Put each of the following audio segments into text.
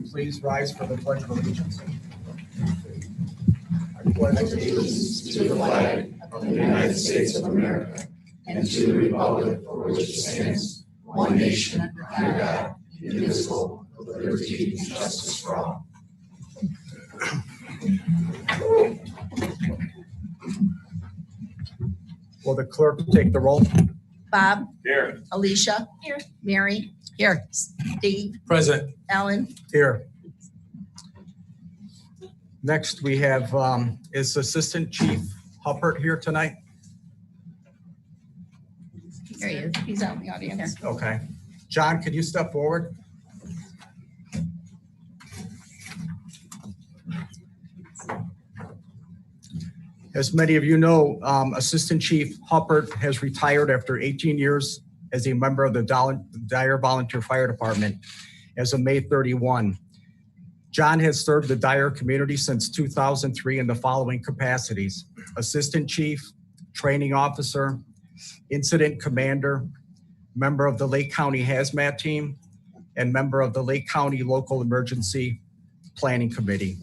Please rise for the Pledge of Allegiance. I pledge allegiance to the flag of the United States of America and to the republic for which it stands, one nation, under God, indivisible, with liberty and justice for all. Will the clerk take the roll? Bob? Here. Alicia? Here. Mary? Here. Steve? Present. Ellen? Here. Next, we have, is Assistant Chief Huppert here tonight? There he is. He's out in the audience. Okay. John, could you step forward? As many of you know, Assistant Chief Huppert has retired after 18 years as a member of the Dyer Volunteer Fire Department as of May 31. John has served the Dyer community since 2003 in the following capacities: Assistant Chief, Training Officer, Incident Commander, member of the Lake County Hazmat Team, and member of the Lake County Local Emergency Planning Committee.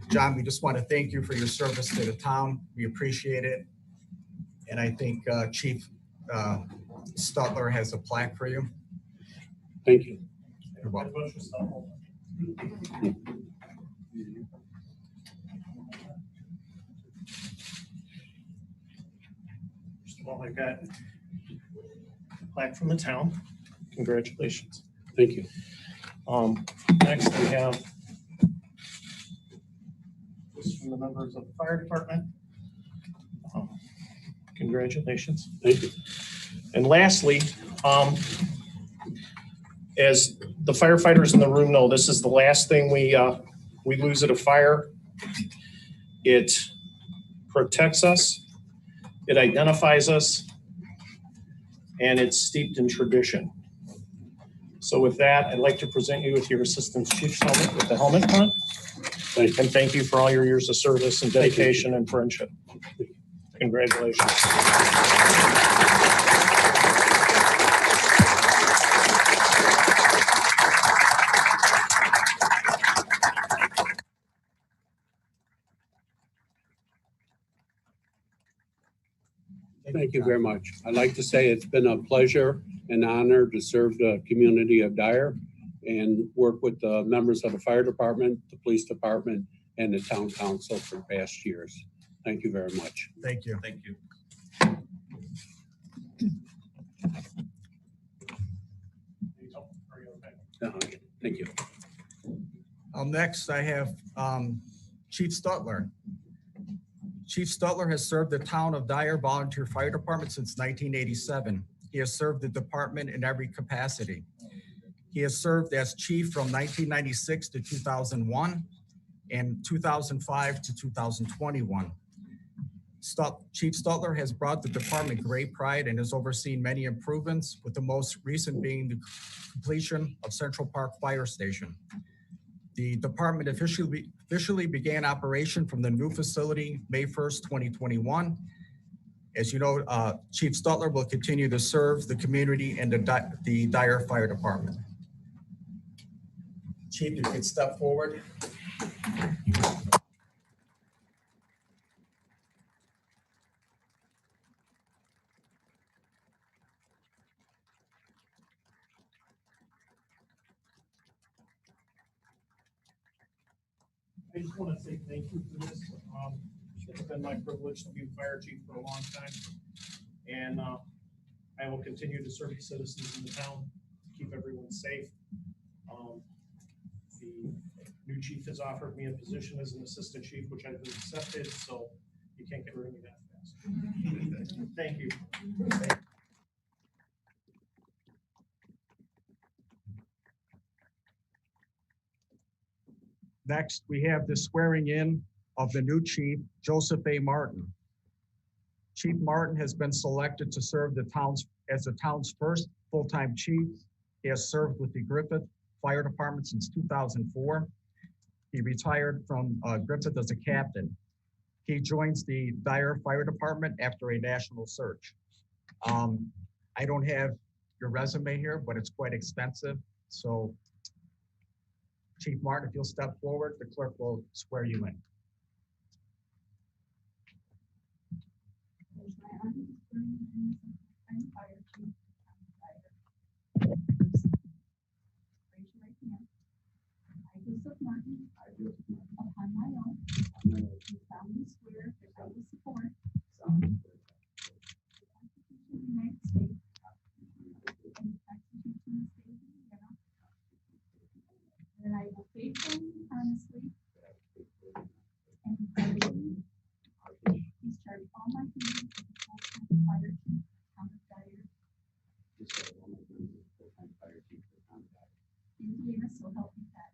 John, we just want to thank you for your service to the town. We appreciate it. And I think Chief Stutler has a plaque for you. Thank you. You're welcome. First of all, I got a plaque from the town. Congratulations. Thank you. Next, we have this from the members of the fire department. Congratulations. Thank you. And lastly, as the firefighters in the room know, this is the last thing we lose at a fire. It protects us, it identifies us, and it's steeped in tradition. So with that, I'd like to present you with your Assistant Chief's helmet with the helmet on. And thank you for all your years of service and dedication and friendship. Congratulations. Thank you very much. I'd like to say it's been a pleasure and honor to serve the community of Dyer and work with the members of the fire department, the police department, and the town council for the past years. Thank you very much. Thank you. Thank you. Thank you. Next, I have Chief Stutler. Chief Stutler has served the town of Dyer Volunteer Fire Department since 1987. He has served the department in every capacity. He has served as chief from 1996 to 2001 and 2005 to 2021. Chief Stutler has brought the department great pride and has overseen many improvements, with the most recent being the completion of Central Park Fire Station. The department officially began operation from the new facility May 1st, 2021. As you know, Chief Stutler will continue to serve the community and the Dyer Fire Department. Chief, you could step forward. I just want to say thank you for this. It's been my privilege to be fire chief for a long time. And I will continue to serve the citizens in the town, keep everyone safe. The new chief has offered me a position as an assistant chief, which I've accepted, so you can't get rid of me that fast. Thank you. Next, we have the swearing in of the new chief, Joseph A. Martin. Chief Martin has been selected to serve as the town's first full-time chief. He has served with the Griffith Fire Department since 2004. He retired from Griffith as a captain. He joins the Dyer Fire Department after a national search. I don't have your resume here, but it's quite extensive. So Chief Martin, if you'll step forward, the clerk will swear you in. I'm fire chief. Raise your right hand. I, Joseph Martin, upon my own, do solemnly swear that I will support the Constitution of the United States and the Constitution of the State of Indiana, that I will faithfully, honestly, and impartially discharge all my duties as a full-time fire chief, town of Dyer, Indiana, so help me God.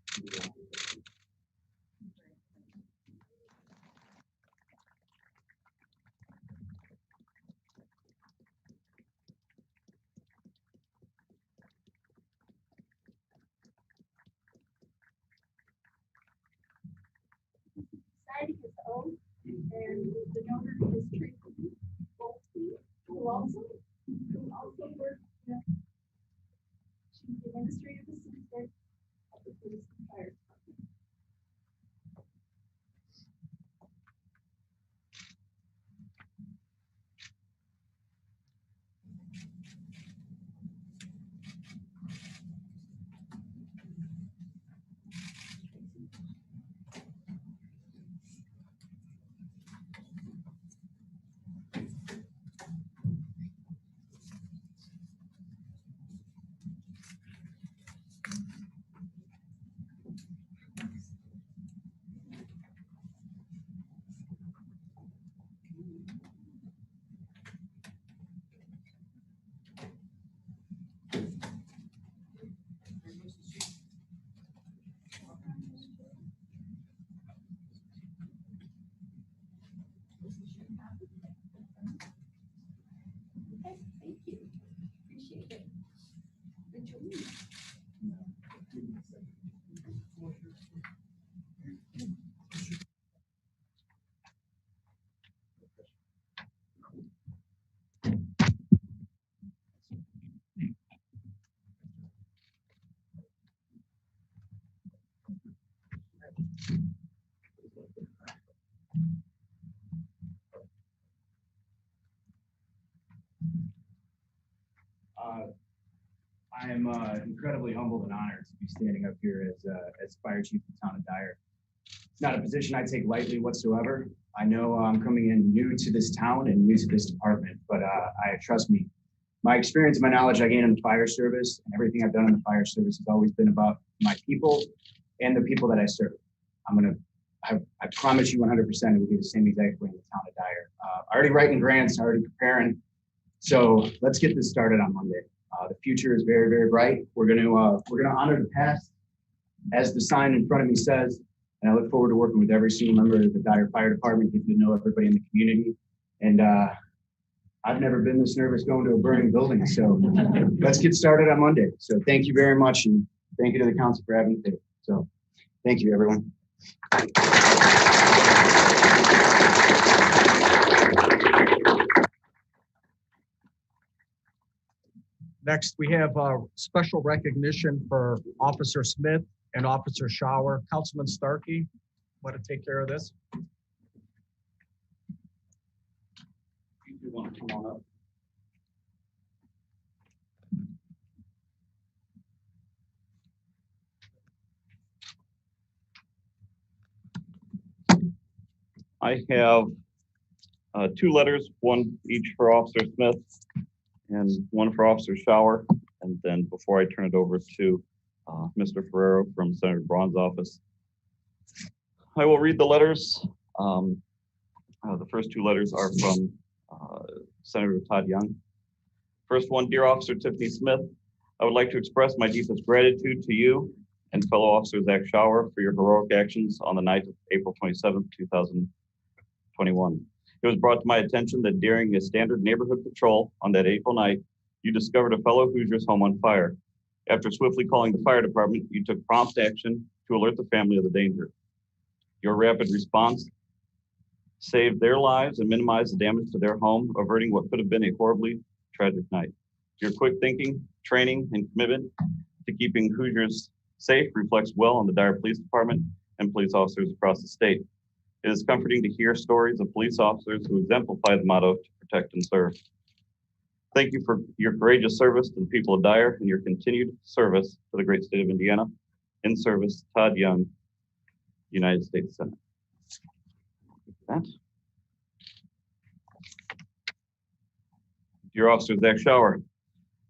Society is oath, and the notary is Tracy Bolsey, who also works with, she's the administrative assistant of the police and fire department. Okay, thank you. Appreciate it. Good job. I am incredibly humbled and honored to be standing up here as fire chief of the town of Dyer. It's not a position I take lightly whatsoever. I know I'm coming in new to this town and new to this department, but trust me, my experience, my knowledge I gained in the fire service and everything I've done in the fire service has always been about my people and the people that I serve. I promise you 100% it will be the same exact way in the town of Dyer. Already writing grants, already preparing. So let's get this started on Monday. The future is very, very bright. We're gonna honor the past, as the sign in front of me says, and I look forward to working with every single member of the Dyer Fire Department, getting to know everybody in the community, And I've never been this nervous going to a burning building. So let's get started on Monday. So thank you very much. And thank you to the council for having me. So thank you, everyone. Next, we have a special recognition for Officer Smith and Officer Schauer. Councilman Starkey, want to take care of this? You want to come on up? I have two letters, one each for Officer Smith and one for Officer Schauer. And then before I turn it over to Mr. Ferrero from Senator Braun's office, I will read the letters. The first two letters are from Senator Todd Young. First one, dear Officer Tiffany Smith, I would like to express my deepest gratitude to you and fellow Officer Zach Schauer for your heroic actions on the night of April 27th, 2021. It was brought to my attention that during a standard neighborhood patrol on that April night, you discovered a fellow Hoosier's home on fire. After swiftly calling the fire department, you took prompt action to alert the family of the danger. Your rapid response saved their lives and minimized the damage to their home, averting what could have been a horribly tragic night. Your quick thinking, training, and commitment to keeping Hoosiers safe reflects well on the Dyer Police Department and police officers across the state. It is comforting to hear stories of police officers who exemplify the motto to protect and serve. Thank you for your courageous service to the people of Dyer and your continued service to the great state of Indiana. In service, Todd Young, United States Senate. That. Dear Officer Zach Schauer,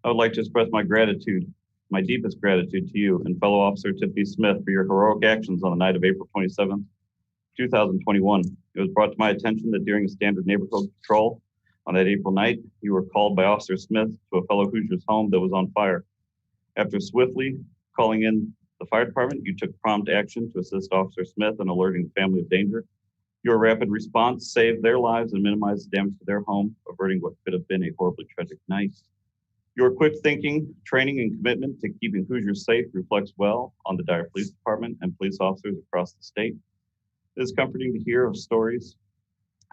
I would like to express my gratitude, my deepest gratitude to you and fellow Officer Tiffany Smith for your heroic actions on the night of April 27th, 2021. It was brought to my attention that during a standard neighborhood patrol on that April night, you were called by Officer Smith to a fellow Hoosier's home that was on fire. After swiftly calling in the fire department, you took prompt action to assist Officer Smith in alerting the family of danger. Your rapid response saved their lives and minimized the damage to their home, averting what could have been a horribly tragic night. Your quick thinking, training, and commitment to keeping Hoosiers safe reflects well on the Dyer Police Department and police officers across the state. It is comforting to hear of stories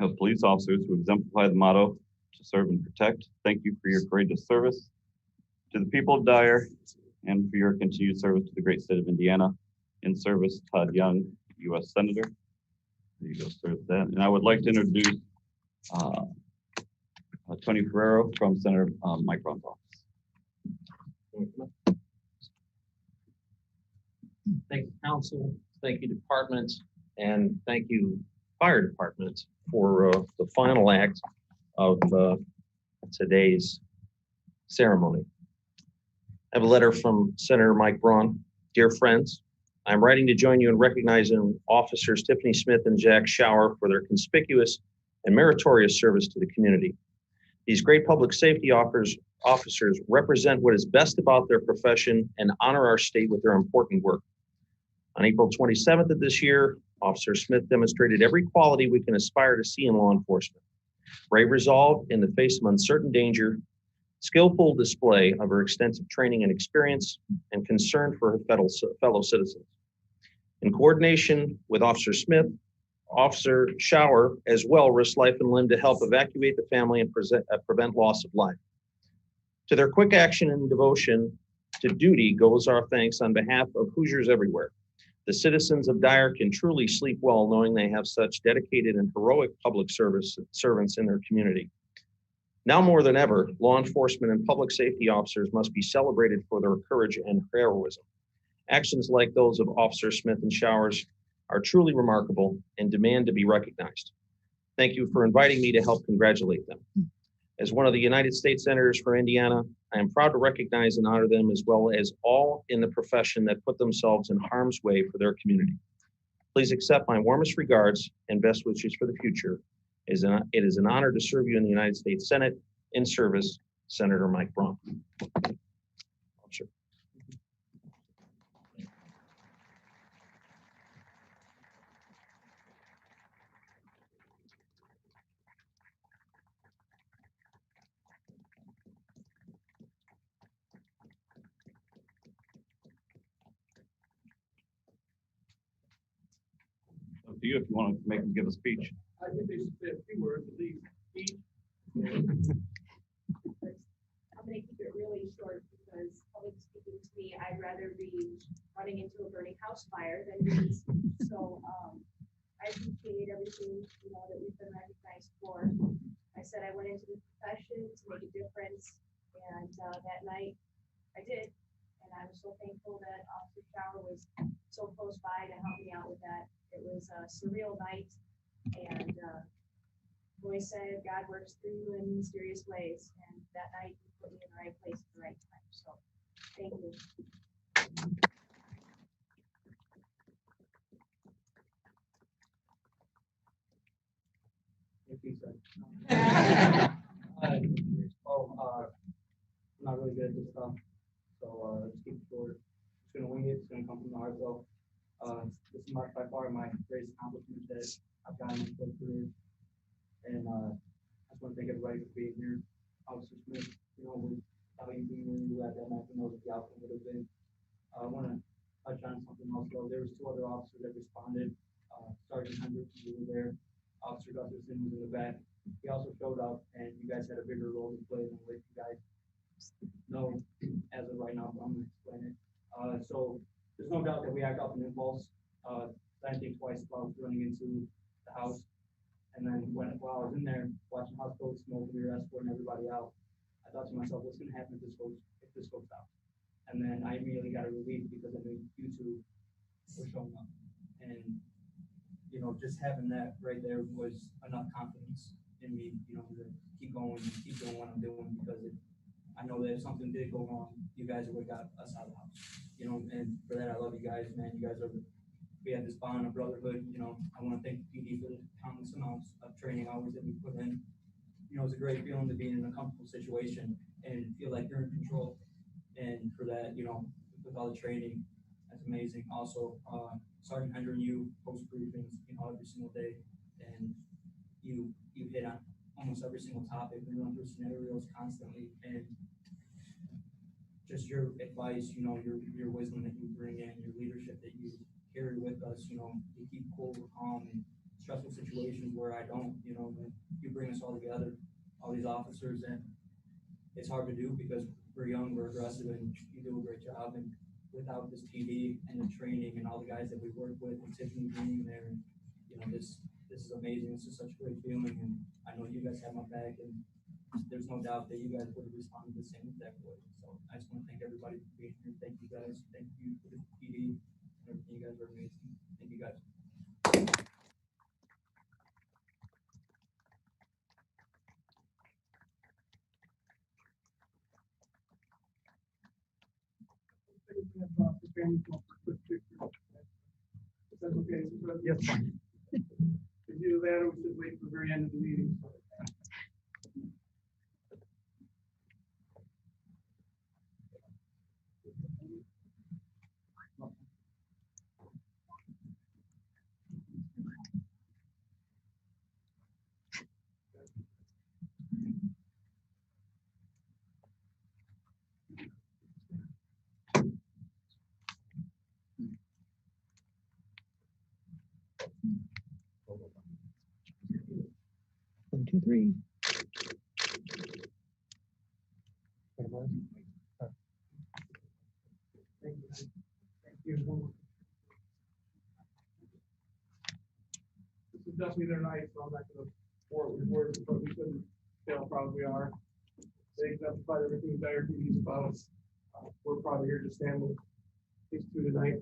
of police officers who exemplify the motto to serve and protect. Thank you for your courageous service to the people of Dyer and for your continued service to the great state of Indiana. In service, Todd Young, U.S. Senator. There you go, sir. That. And I would like to introduce Tony Ferrero from Senator Mike Braun's office. Thank you, council. Thank you, departments, and thank you, fire department, for the final act of today's ceremony. I have a letter from Senator Mike Braun. Dear friends, I'm writing to join you in recognizing Officers Tiffany Smith and Jack Schauer for their conspicuous and meritorious service to the community. These great public safety officers represent what is best about their profession and honor our state with their important work. On April 27th of this year, Officer Smith demonstrated every quality we can aspire to see in law enforcement. Brave resolve in the face of uncertain danger, skillful display of her extensive training and experience, and concern for her fellow citizens. In coordination with Officer Smith, Officer Schauer as well risked life and limb to help evacuate the family and prevent loss of life. To their quick action and devotion to duty goes our thanks on behalf of Hoosiers everywhere. The citizens of Dyer can truly sleep well knowing they have such dedicated and heroic public servants in their community. Now more than ever, law enforcement and public safety officers must be celebrated for their courage and heroism. Actions like those of Officer Smith and Schauer are truly remarkable and demand to be recognized. Thank you for inviting me to help congratulate them. As one of the United States Senators for Indiana, I am proud to recognize and honor them as well as all in the profession that put themselves in harm's way for their community. Please accept my warmest regards and best wishes for the future. It is an honor to serve you in the United States Senate. In service, Senator Mike Braun. Officer. to you if you want to make them give a speech. I think they should say a few words at least. I'm gonna keep it really short because public speaking to me, I'd rather be running into a burning house fire than being. So, I appreciate everything, that we've been recognized for. I said I went into the profession to make a difference, and, that night I did. And I'm so thankful that Officer Schauer was so close by to help me out with that. It was a surreal night, and, Roy said, God works through you in mysterious ways, and that night he put me in the right place at the right time. So, thank you. I'm not really good at this stuff, so let's keep it short. Just gonna wing it. It's gonna come from the heart. So, this is by far my greatest accomplishment that I've gotten in my career, and I just want to thank everybody for being here. Officer Smith, without you being where you at that night, who knows what the outcome would have been. I want to touch on something else though. There was 2 other officers that responded. Sergeant Hendricks, you were there. Officer Gustafson was in the back. He also showed up, and you guys had a bigger role to play than what you guys know as of right now, but I'm going to explain it. So there's no doubt that we act off an impulse. I think twice about running into the house. And then while I was in there watching house folks smoke, we were escorting everybody out. I thought to myself, what's going to happen if this goes out? And then I immediately got a relief because I knew you two were showing up. And, just having that right there was enough confidence in me, to keep going and keep doing what I'm doing, because I know that if something did go wrong, you guys would have got us out of the house, and for that, I love you guys, man. You guys we have this bond of brotherhood, I want to thank the PD for the countless amounts of training hours that we put in. It's a great feeling to be in a comfortable situation and feel like you're in control. And for that, with all the training, that's amazing. Also, Sergeant Hendry and you post briefings, every single day, and you hit on almost every single topic. We run through scenarios constantly, and just your advice, your wisdom that you bring in, your leadership that you carry with us, you keep cool, calm in stressful situations where I don't, and you bring us all together, all these officers, and it's hard to do because we're young, we're aggressive, and you do a great job. And without this PD and the training and all the guys that we work with, and Tiffany being there, and this is amazing. This is such a great feeling, and I know you guys have my back, and there's no doubt that you guys would have responded the same exact way. So I just want to thank everybody for being here. Thank you guys. Thank you for the PD. Everything, you guys are amazing. Thank you guys. That's okay. Yes, fine. To do that, or we should wait for the very end of the meeting. One, two, three. Thank you. This is definitely their night, so I'm not going to bore it with words, but we couldn't say how proud we are. They exemplified everything Dyer PD is about. We're probably here to stand with these 2 tonight.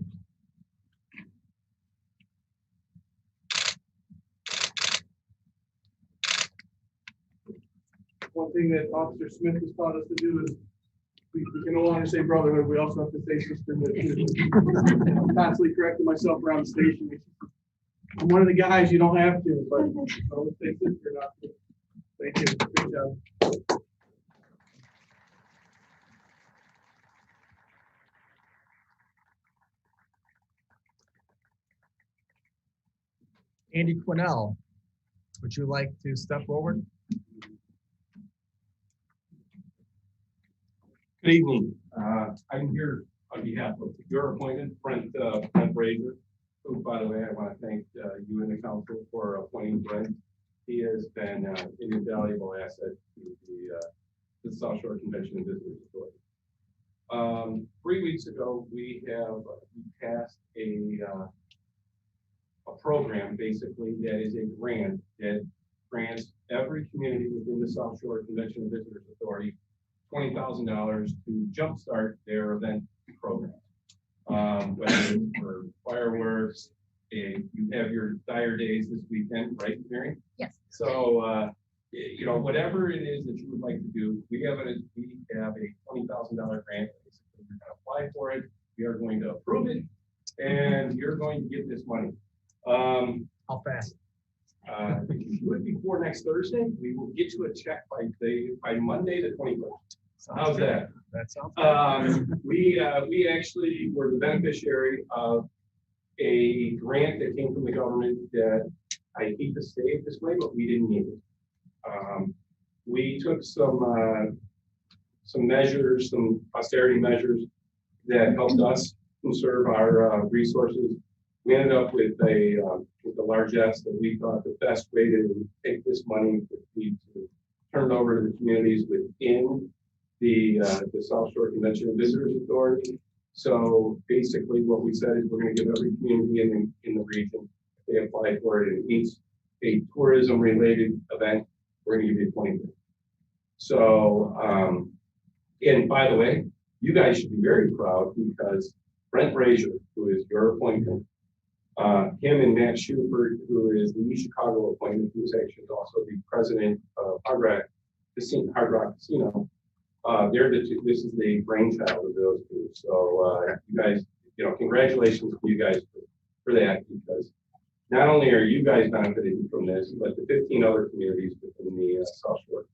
One thing that Officer Smith has taught us to do is we can no longer say brotherhood, we also have to say sisterhood. I'm constantly correcting myself around the station. I'm one of the guys, you don't have to, but don't say sister not to. Thank you. Good job. Andy Quinnell, would you like to step forward? Good evening. I'm here on behalf of your appointment, Brent Fraser, Oh, by the way, I want to thank you and the council for appointing Brent. He has been an invaluable asset to the South Shore Convention and Visitors Authority. 3 weeks ago, we passed a program basically that is a grant that grants every community within the South Shore Convention and Visitors Authority $20,000 to jumpstart their event program. Whether it's for fireworks, you have your Dyer Days this weekend, right, Mary? Yes. So, you know, whatever it is that you would like to do, we have a $20,000 grant. Basically, you're going to apply for it. We are going to approve it, and you're going to get this money. How fast? If you do it before next Thursday, we will get you a check by Monday the 21st. How's that? That sounds good. We actually were the beneficiary of a grant that came from the government that I hate to say it this way, but we didn't need it. We took some measures, some austerity measures that helped us conserve our resources. We ended up with a largesse that we thought the best way to take this money would be to turn it over to the communities within the South Shore Convention and Visitors Authority. So basically what we said is we're going to give every community in the region, if they apply for it, and each a tourism related event, we're going to give you 20 grand. So, and by the way, you guys should be very proud because Brent Brazier, who is your appointment, him and Matt Schubert, who is the East Chicago appointment, who is actually also the president of Hard Rock Casino, this is the brainchild of those two. So you guys, you know, congratulations to you guys for that, because not only are you guys benefiting from this, but the 15 other communities within the South Shore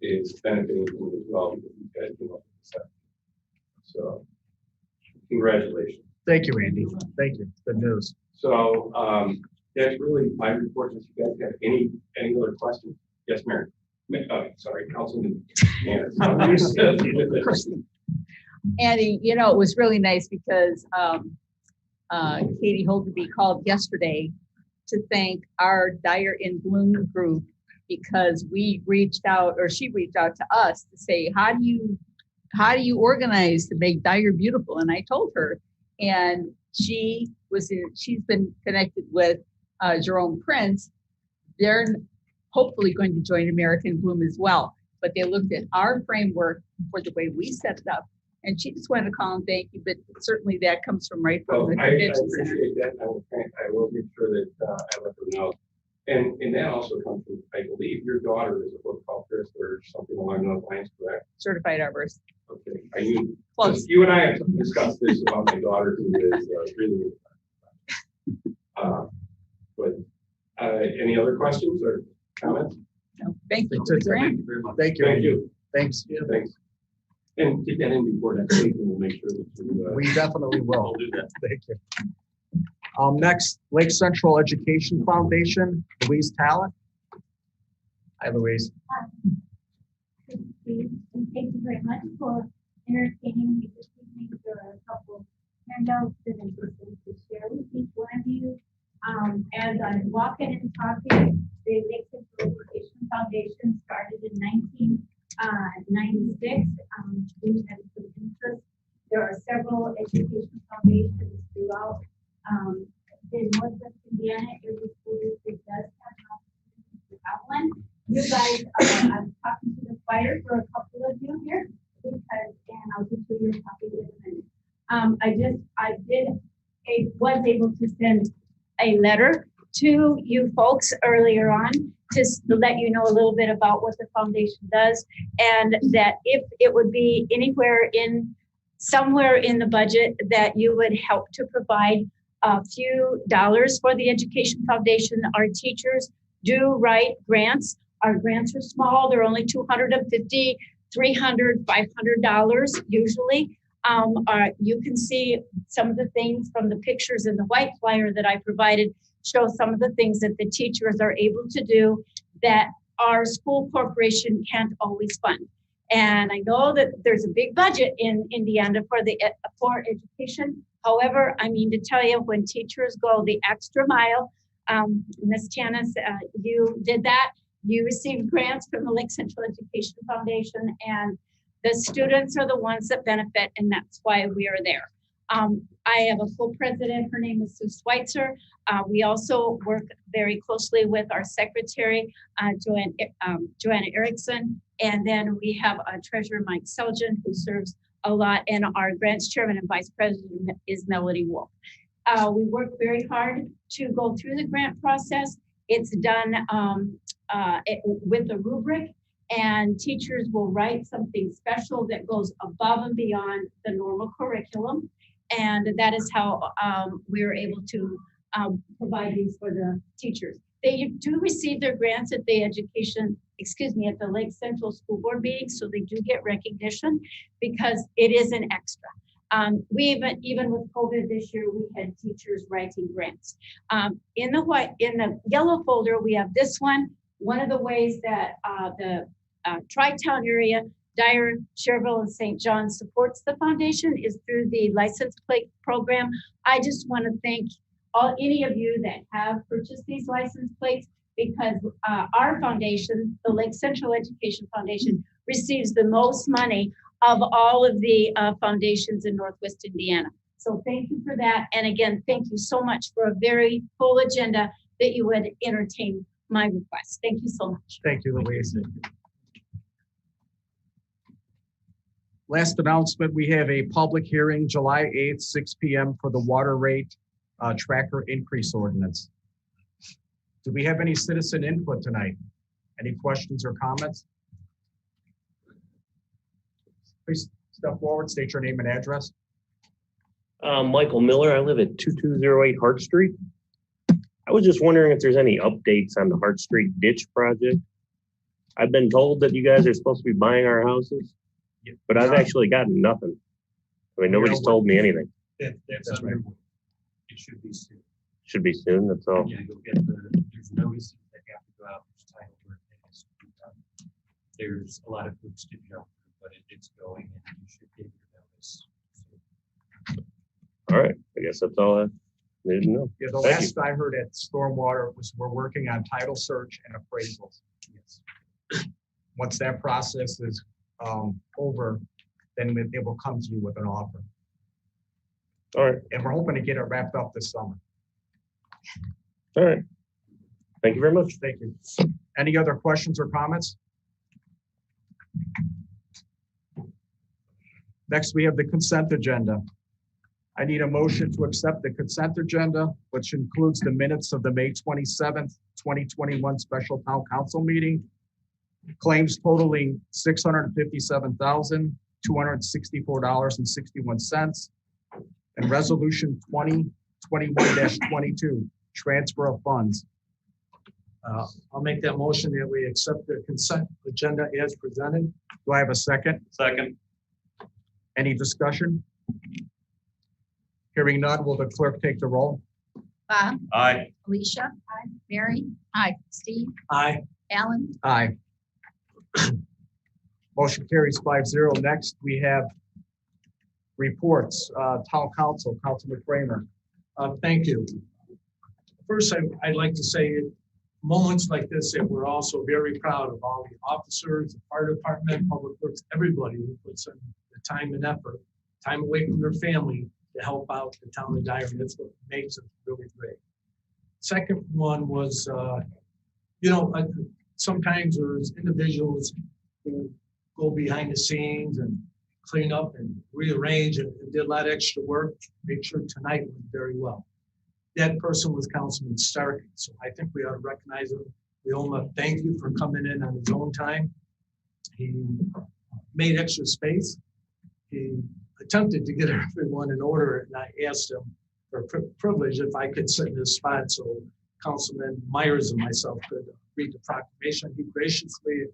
is benefiting from it as well, because you guys came up with this. So congratulations. Thank you, Andy. Thank you. Good news. So that's really my report. If you guys have any other questions? Yes, Mary. Sorry, Councilman. Andy, you know, it was really nice because Katie Holderby called yesterday to thank our Dyer in Bloom group because we reached out, or she reached out to us to say, how do you organize to make Dyer beautiful? And I told her, and she's been connected with Jerome Prince. They're hopefully going to join American Bloom as well. But they looked at our framework for the way we set it up. And she just wanted to call and thank you, but certainly that comes from right from the I convention center. appreciate that. I will make sure that I let her know. And that also comes from, I believe your daughter is a horticulturist or something along those lines, correct? Certified arborist. Okay. Are you, Close. you and I have discussed this about my daughter, who is really, but any other questions or comments? No, thank you. That's it. Grant. Thank you. Thank you. Thanks. Thanks. And get that in before next week, and we'll make sure that you. We definitely will. We'll do that. Thank you. Next, Lake Central Education Foundation, Louise Talent. Hi, Louise. And thank you very much for entertaining me this evening. There are a couple handouts and interesting to share with each one of you. As I'm walking and talking, the Lake Central Education Foundation started in 1996. We had some interest. There are several education foundations throughout in Northwest Indiana. Every school district does have an opportunity to have one. You guys, I'm talking to the fire for a couple of you here because, and I'll just do your copy in a minute. I was able to send a letter to you folks earlier on to let you know a little bit about what the foundation does, and that if it would be somewhere in the budget that you would help to provide a few dollars for the Education Foundation. Our teachers do write grants. Our grants are small. They're only $250, $300, $500 usually. You can see some of the things from the pictures in the white flyer that I provided show some of the things that the teachers are able to do that our school corporation can't always fund. And I know that there's a big budget in Indiana for education, However, I mean to tell you, when teachers go the extra mile, Ms. Tanis, you did that. You received grants from the Lake Central Education Foundation, and the students are the ones that benefit, and that's why we are there. I have a full president. Her name is Sue Schweitzer. We also work very closely with our secretary, Joanna Erickson, and then we have a treasurer, Mike Seljan, who serves a lot, and our grants chairman and vice president is Melody Wolf. We work very hard to go through the grant process. It's done with a rubric, and teachers will write something special that goes above and beyond the normal curriculum. And that is how we're able to provide these for the teachers. They do receive their grants at the at the Lake Central School Board meeting, so they do get recognition because it is an extra. Even with COVID this year, we had teachers writing grants. In the yellow folder, we have this one. One of the ways that the Tri-Town area, Dyer, Cherville, and St. John supports the foundation is through the license plate program. I just want to thank any of you that have purchased these license plates, because our foundation, the Lake Central Education Foundation, receives the most money of all of the foundations in Northwest Indiana. So thank you for that. And again, thank you so much for a very full agenda that you would entertain my request. Thank you so much. Thank you, Louise. Last announcement, we have a public hearing July 8th, 6 p.m. for the water rate tracker increase ordinance. Do we have any citizen input tonight? Any questions or comments? Please step forward, state your name and address. Michael Miller, I live at 2208 Hart Street. I was just wondering if there's any updates on the Hart Street ditch project. I've been told that you guys are supposed to be buying our houses, but I've actually gotten nothing. I mean, nobody's told me anything. That's right. It should be soon. Should be soon, that's all. Yeah, you'll get there's notices that have to go out, there's title work that has to be done. There's a lot of hoops to jump through, but it's going and you should get your notice. All right, I guess that's all I need to know. Yeah, the last I heard at Stormwater was we're working on title search and appraisals. Yes. Once that process is over, then it will come to you with an offer. All right. And we're hoping to get it wrapped up this summer. All right. Thank you very much. Thank you. Any other questions or comments? Next, we have the consent agenda. I need a motion to accept the consent agenda, which includes the minutes of the May 27th, 2021 special town council meeting, claims totaling $657,264.61, and resolution 2021-22, transfer of funds. I'll make that motion that we accept the consent agenda as presented. Do I have a second? Second. Any discussion? Hearing none, will the clerk take the roll? Bob, Aye. Alicia, Mary, Steve, Aye. Alan, Aye. Motion carries 5-0. Next, we have reports. Town council, Councilman Kramer. Thank you. First, I'd like to say moments like this that we're also very proud of all the officers, the fire department, public works, everybody who puts in the time and effort, time away from their family to help out the town of Dyer. That's what makes it really great. Second one was, sometimes there's individuals who go behind the scenes and clean up and rearrange and did a lot of extra work. Make sure tonight went very well. That person was Councilman Starkey, so I think we ought to recognize him. We owe him a thank you for coming in on his own time. He made extra space. He attempted to get everyone in order, and I asked him for privilege if I could sit in his spot so Councilman Myers and myself could read the proclamation. He graciously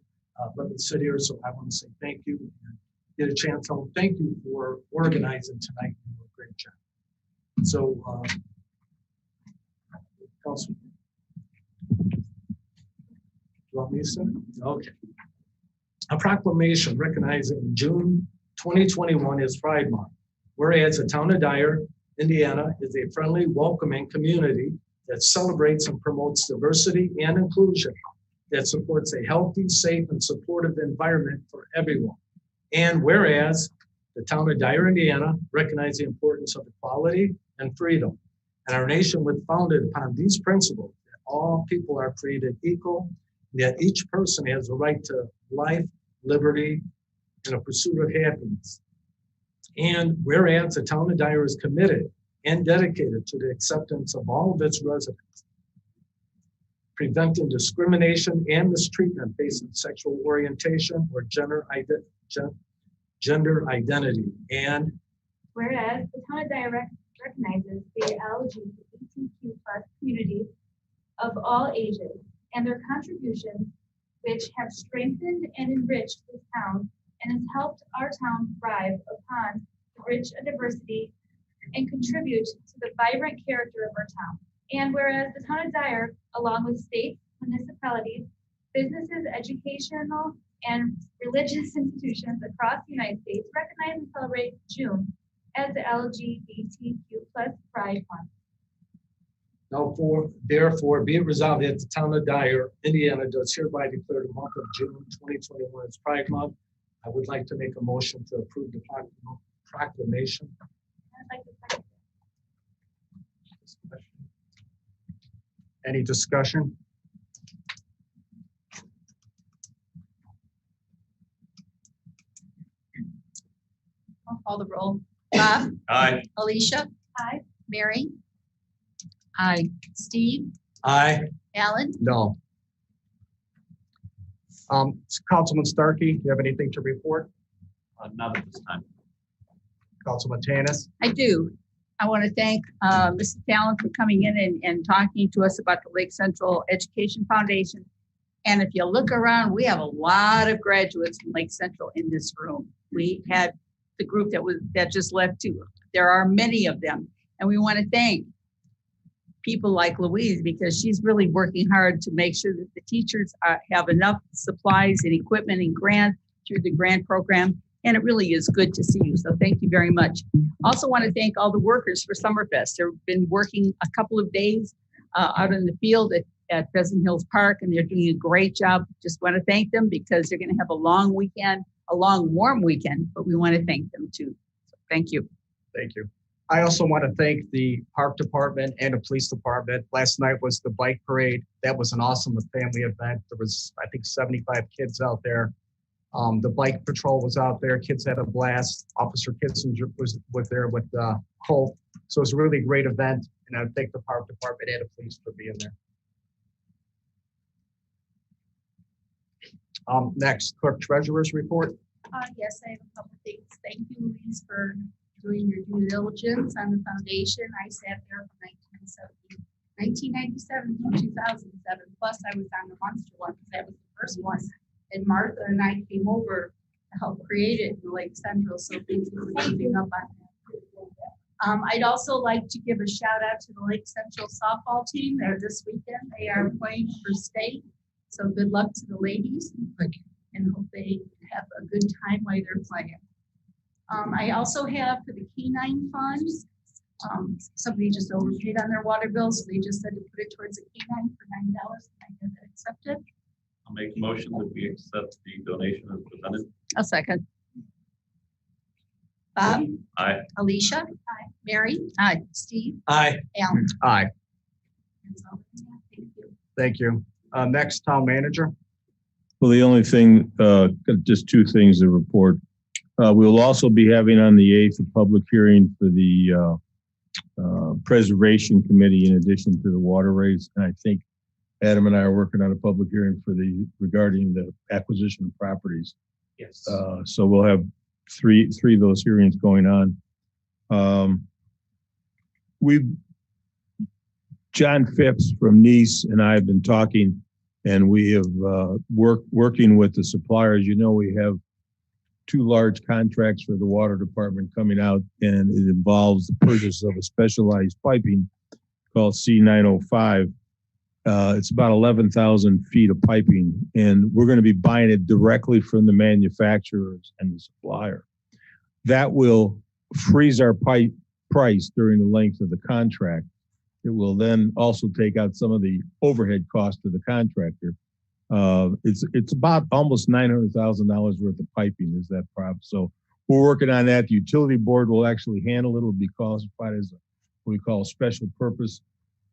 let me sit here, so I want to say thank you. And get a chance to thank you for organizing tonight. You did a great job. So, Councilman, you want me to say? Okay. A proclamation recognizing June 2021 is Pride Month. Whereas the town of Dyer Indiana is a friendly, welcoming community that celebrates and promotes diversity and inclusion, that supports a healthy, safe, and supportive environment for everyone. And whereas the town of Dyer, Indiana recognizes the importance of equality and freedom, and our nation was founded upon these principles, that all people are created equal, that each person has a right to life, liberty, and a pursuit of happiness. And whereas the town of Dyer is committed and dedicated to the acceptance of all of its residents, preventing discrimination and mistreatment based on sexual orientation or gender identity. And whereas the town of Dyer recognizes the LGBTQ+ communities of all ages and their contributions, which have strengthened and enriched this town and has helped our town thrive upon the rich diversity and contribute to the vibrant character of our town. And whereas the town of Dyer, along with states, municipalities, businesses, educational, and religious institutions across the United States recognize and celebrate June as the LGBTQ+ Pride Month. now therefore be it resolved that the town of Dyer, Indiana does hereby declare the month of June 2021 as Pride Month. I would like to make a motion to approve the proclamation. I'd like to second Any discussion? I'll call the roll. Bob? Aye. Alicia? Aye. Mary? Aye. Steve? Aye. Alan? No. Councilman Starkey, do you have anything to report? Not at this time. Councilman Tanis? I do. I want to thank Mrs. Talon for coming in and talking to us about the Lake Central Education Foundation. And if you look around, we have a lot of graduates from Lake Central in this room. We had the group that just left too. There are many of them. And we want to thank people like Louise, because she's really working hard to make sure that the teachers have enough supplies and equipment and grants through the grant program. And it really is good to see you. So thank you very much. Also want to thank all the workers for Summerfest. They've been working a couple of days out in the field at Pheasant Hills Park, and they're doing a great job. Just want to thank them because they're going to have a long weekend, a long warm weekend, but we want to thank them too. So thank you. Thank you. I also want to thank the park department and the police department. Last night was the bike parade. That was an awesome family event. There was, I think, 75 kids out there. The bike patrol was out there. Kids had a blast. Officer Kissinger was there with Colt. So it was a really great event. And I thank the park department and the police for being there. Next, clerk treasurer's report. Yes, I have a couple things. Thank you, Louise, for doing your due diligence on the foundation. I sat there from 1997 to 2007. Plus, I was on the Munster one because that was the first one. And Martha and I came over to help create it in Lake Central. So thank you for keeping up on that. I'd also like to give a shout out to the Lake Central softball team. They're this weekend. They are playing for state. So good luck to the ladies. Thank you. And hope they have a good time while they're playing. I also have for the K9 funds, somebody just overpaid on their water bill, so they just said to put it towards a K9 for $9. And I get that accepted. I'll make a motion that we accept the donation as presented. A second. Bob? Aye. Alicia? Aye. Mary? Aye. Steve? Aye. Alan? Aye. That's all I have. Thank you. Thank you. Next, town manager. Well, the only thing, just two things to report. We'll also be having on the 8th a public hearing for the Preservation Committee in addition to the waterways. And I think Adam and I are working on a public hearing for regarding the acquisition of properties. Yes. So we'll have three of those hearings going on. John Phipps from Nice and I have been talking, and we have working with the suppliers. You know, we have 2 large contracts for the water department coming out, and it involves the purchase of a specialized piping called C905. It's about 11,000 feet of piping, and we're going to be buying it directly from the manufacturers and the supplier. That will freeze our pipe price during the length of the contract. It will then also take out some of the overhead cost of the contractor. It's about almost $900,000 worth of piping is that problem. So we're working on that. The utility board will actually handle it. It'll be classified as what we call a special purpose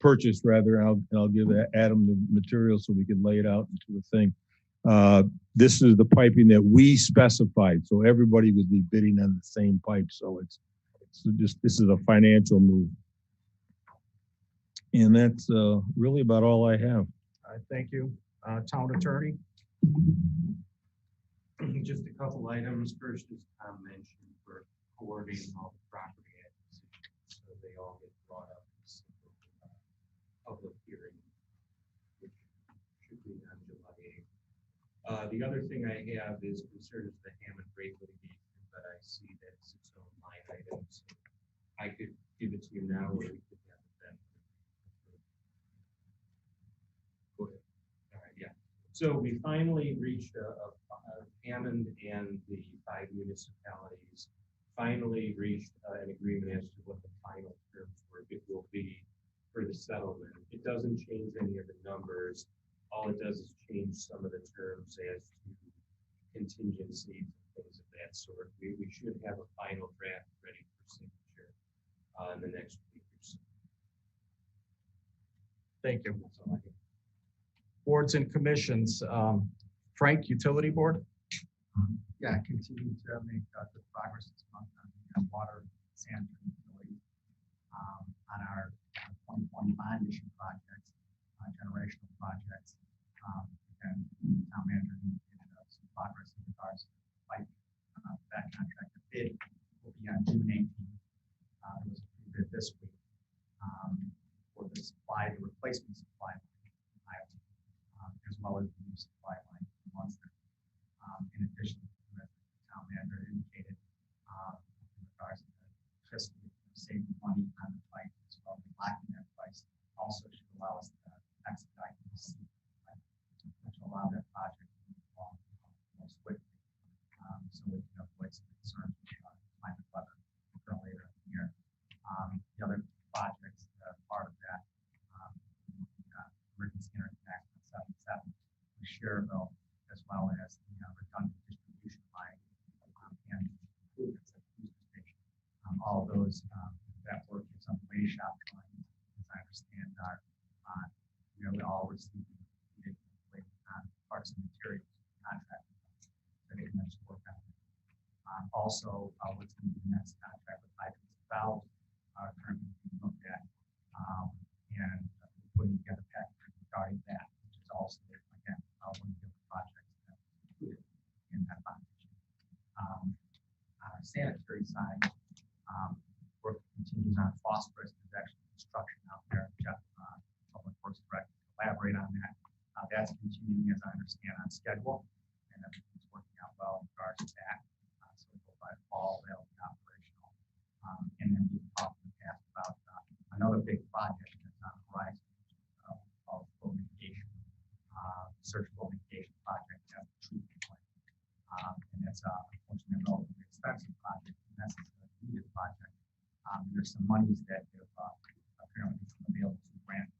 purchase rather. And I'll give Adam the material so we can lay it out into a thing. This is the piping that we specified. So everybody would be bidding on the same pipe. So this is a financial move. And that's really about all I have. All right, thank you. Town attorney. Just a couple items. First, as Tom mentioned, we're coordinating all the property acquisitions, so they all get brought up in a single public hearing, which should be on July 8th. The other thing I have is concerns the Hammond rate litigation, but I see that it's its own line item. So I could give it to you now, or we could have it then. Go ahead. All right, yeah. So we finally reached Hammond and the 5 municipalities finally reached an agreement as to what the final terms will be for the settlement. It doesn't change any of the numbers. All it does is change some of the terms as to contingencies and things of that sort. We should have a final draft ready for signature in the next week or so. Thank you. Boards and commissions. Frank, Utility Board. Yeah, continue to make good progress this month on the water, sand, and utilities. On our 2020 bond issue projects, generational projects, and the town manager indicated some progress in regards to pipe. That contract bid will be on June 18th. It was bid this week for the supply, the replacement supply line, as well as the new supply line from Munster. In addition, as the town manager indicated, in regards to just saving money on the pipe as well as locking that price, also should allow us to expedite the seat, which will allow that project to move along more swiftly, so we can avoid some concerns with climate weather later in the year. The other projects that are part of that, emergency interconnect 77, the Cherville, as well as the redundant distribution line and improvements at the booster station. All of those, that work is on the way shop line, as I understand, are we all receiving parts and materials contract that they can actually work on. Also, what's going to be the next contract with hydrants and valves are currently being looked at, and putting together packages regarding that, which is also, again, one of the projects that included in that package. On our sanitary side, work continues on phosphorus. There's actually construction out there. Jeff, Public Works Director, collaborate on that. That's continuing, as I understand, on schedule, and everything's working out well in regards to that. So by fall, they'll be operational. And then we've talked in the past about another big project that's on the horizon, called flow mitigation, search flow mitigation project at the treatment plant. And that's unfortunately a relatively expensive project, and that's a needed project. There's some monies that have apparently become available to grant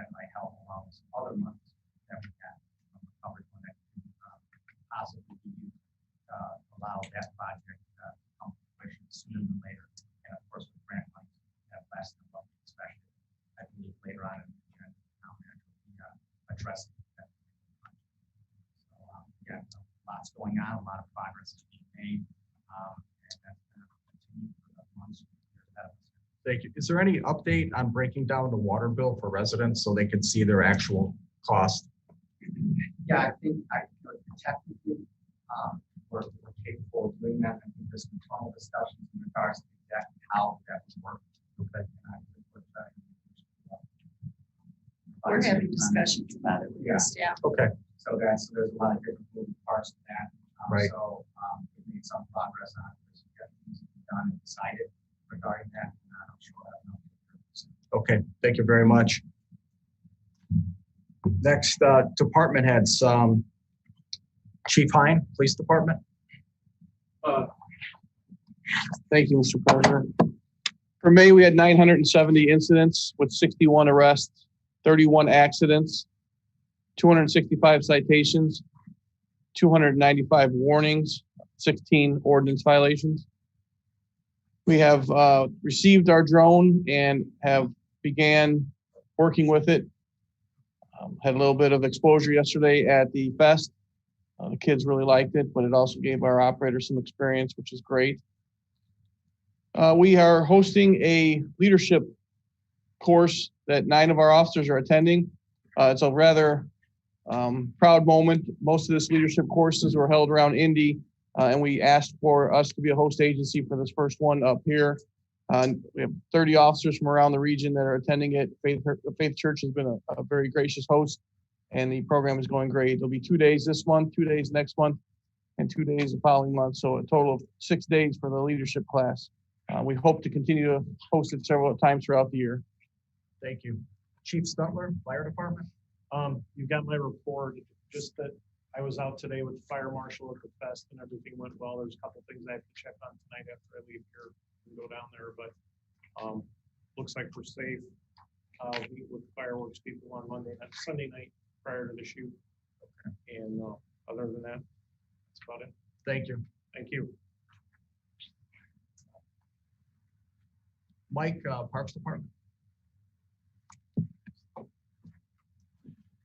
that might help along with some other monies that we have from the public one that can possibly be used to allow that project to come to fruition sooner than later. And of course, with grant money, that last level, especially I believe later on in the year, town manager will be addressing that. So again, lots going on, a lot of progress is being made, and that's going to continue for the months and years ahead of us. Thank you. Is there any update on breaking down the water bill for residents so they can see their actual cost? Yeah, I think technically we're capable of doing that. I think there's some formal discussions in regards to exactly how that would work. We're having discussions about it with the staff. Okay. So there's a lot of different moving parts to that. Right. So we made some progress on it. There's things done and decided regarding that. I'm sure I don't know. Okay, thank you very much. Next, department heads. Chief Hein, Police Department. Thank you, Mr. President. For May, we had 970 incidents with 61 arrests, 31 accidents, 265 citations, 295 warnings, 16 ordinance violations. We have received our drone and have began working with it. Had a little bit of exposure yesterday at the fest. The kids really liked it, but it also gave our operators some experience, which is great. We are hosting a leadership course that 9 of our officers are attending. It's a rather proud moment. Most of this leadership courses were held around Indy, and we asked for us to be a host agency for this first one up here. We have 30 officers from around the region that are attending it. Faith Church has been a very gracious host, and the program is going great. There'll be 2 days this month, 2 days next month, and 2 days the following month. So a total of 6 days for the leadership class. We hope to continue to host it several times throughout the year. Thank you. Chief Stutler, Fire Department. You got my report, just that I was out today with the fire marshal at the fest and everything went well. There's a couple things I have to check on tonight after I leave here and go down there, but looks like we're safe. I'll meet with fireworks people on Sunday night prior to the shoot. And other than that, that's about it. Thank you. Thank you. Mike, Parks Department.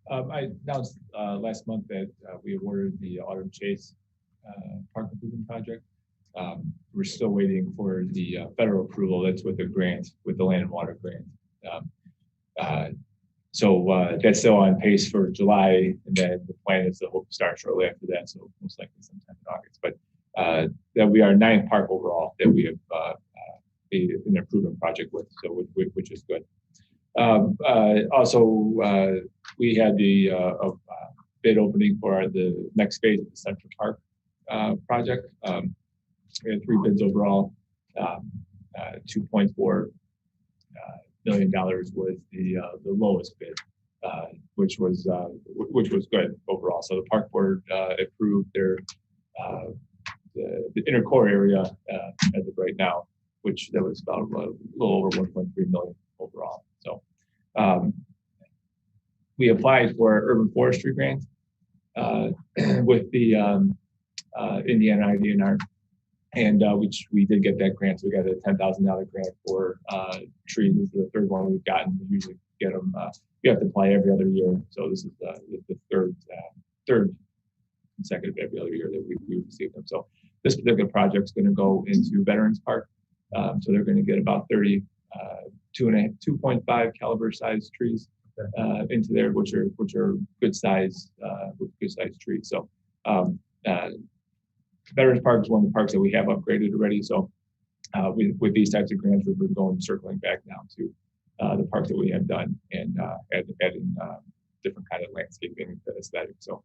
I announced last month that we awarded the Autumn Chase Park Improvement Project. We're still waiting for the federal approval. That's with the grant, with the Land and Water grant. So that's still on pace for July, and then the plan is to hope to start shortly after that. So most likely sometime in August. But that we are 9th park overall that we have an improvement project with, so which is good. Also, we had the bid opening for the next phase of the Central Park project. We had 3 bids overall. $2.4 million was the lowest bid, which was good overall. So the park board approved their the inner core area as of right now, which that was about a little over 1.3 million overall. So we applied for urban forestry grant with the Indiana IDNR, and which we did get that grant. So we got a $10,000 grant for trees. This is the 3rd one we've gotten. We usually get them. We have to apply every other year. So this is the third consecutive every other year that we received them. So this particular project is going to go into Veterans Park. So they're going to get about 2.5 caliber size trees into there, which are good size trees. So Veterans Park is one of the parks that we have upgraded already. So with these types of grants, we've been circling back now to the parks that we have done and adding different kind of landscaping aesthetic. So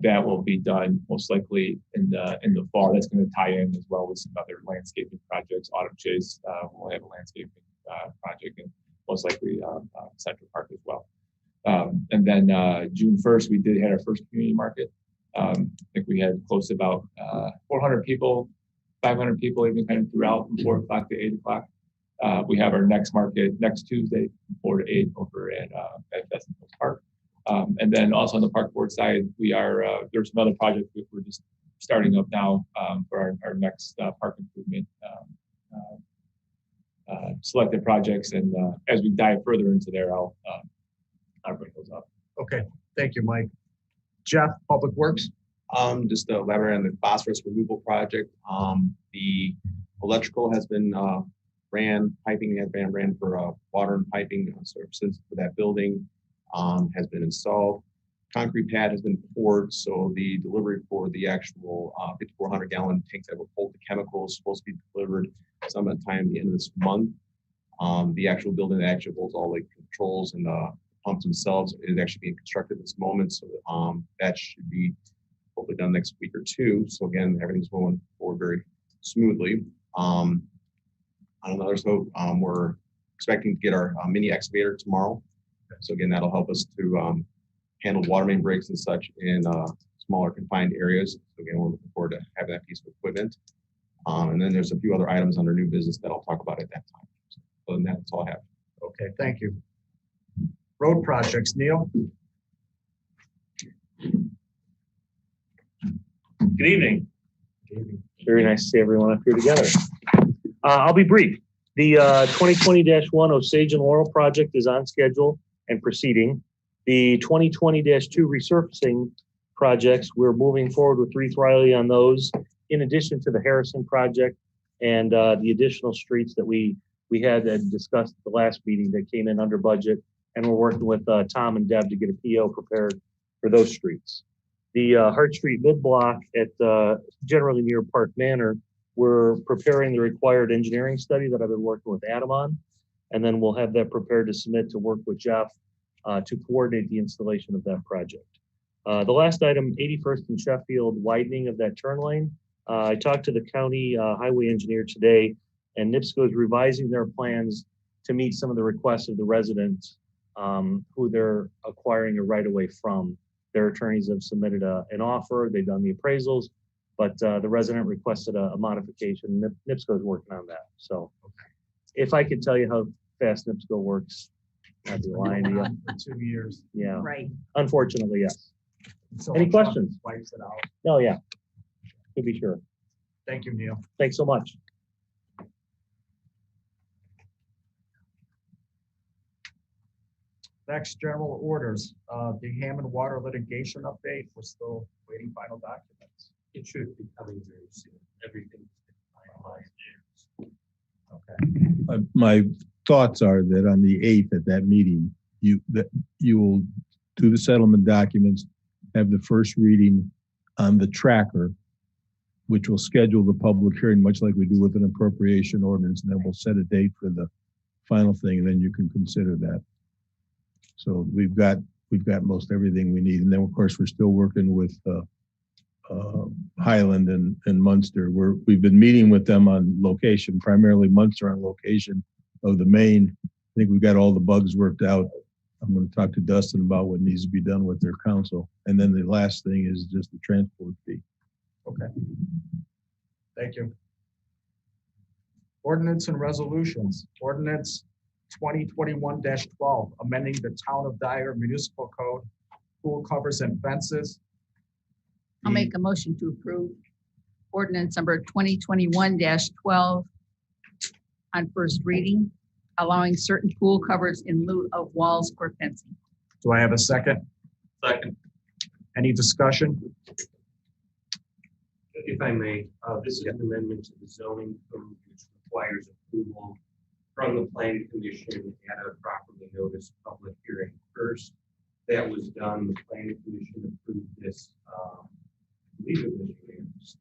that will be done most likely in the fall. That's going to tie in as well with some other landscaping projects. Autumn Chase will have a landscaping project, and most likely Central Park as well. And then June 1st, we did have our first community market. I think we had close to about 400 people, 500 people even kind of throughout from 4 o'clock to 8 o'clock. We have our next market next Tuesday from 4 to 8 over at Pheasant Hills Park. And then also on the park board side, there's some other projects that we're just starting up now for our next park improvement selected projects. And as we dive further into there, I'll bring those up. Okay, thank you, Mike. Jeff, Public Works. Just to elaborate on the phosphorus removal project. The electrical has been piping has been ran for water and piping services for that building has been installed. Concrete pad has been poured, so the delivery for the actual 5,400 gallon tanks that will hold the chemicals is supposed to be delivered sometime at the end of this month. The actual building that actually holds all the controls and the pumps themselves is actually being constructed at this moment, so that should be hopefully done next week or 2. So again, everything's going forward very smoothly. On another note, we're expecting to get our mini excavator tomorrow. So again, that'll help us to handle water main breaks and such in smaller confined areas. So again, we're looking forward to having that piece of equipment. And then there's a few other items under new business that I'll talk about at that time. So Other than that, that's all I have. Okay, thank you. Road projects, Neil? Good evening. Very nice to see everyone up here together. I'll be brief. The 2020-1 Osage and Laurel project is on schedule and proceeding. The 2020-2 resurfacing projects, we're moving forward with Reeve Riley on those, in addition to the Harrison project and the additional streets that we had discussed at the last meeting that came in under budget. And we're working with Tom and Deb to get a PO prepared for those streets. The Hart Street mid-block at generally near Park Manor, we're preparing the required engineering study that I've been working with Adam on. And then we'll have that prepared to submit to work with Jeff to coordinate the installation of that project. The last item, 81st and Sheffield, widening of that turn lane. I talked to the county highway engineer today, and NIPSCO is revising their plans to meet some of the requests of the residents who they're acquiring a right-of-way from. Their attorneys have submitted an offer, they've done the appraisals, but the resident requested a modification. NIPSCO is working on that. So if I could tell you how fast NIPSCO works, I'd be lying to you. For 2 years. Yeah. Right. Unfortunately, yes. So Any questions? Wipes it out. Oh, yeah. To be sure. Thank you, Neil. Thanks so much. Next, general orders. The Hammond Water litigation update. We're still waiting final documents. It should be coming very soon. Everything's been finalized. Okay. My thoughts are that on the 8th at that meeting, you will do the settlement documents, have the first reading on the tracker, which will schedule the public hearing, much like we do with an appropriation ordinance, and then we'll set a date for the final thing, and then you can consider that. So we've got most everything we need, and then of course we're still working with Highland and Munster. We've been meeting with them on location, primarily Munster on location of the main. I think we've got all the bugs worked out. I'm going to talk to Dustin about what needs to be done with their council. And then the last thing is just the transport fee. Okay. Thank you. Ordinance and resolutions. Ordinance 2021-12, amending the Town of Dyer Municipal Code, pool covers and fences. I'll make a motion to approve ordinance number 2021-12 on first reading, allowing certain pool covers in lieu of walls or fencing. Do I have a second? Second. Any discussion? If I may, this is an amendment to the zoning code which requires approval from the planning commission at a properly noticed public hearing first. That was done. The planning commission approved this, I believe it was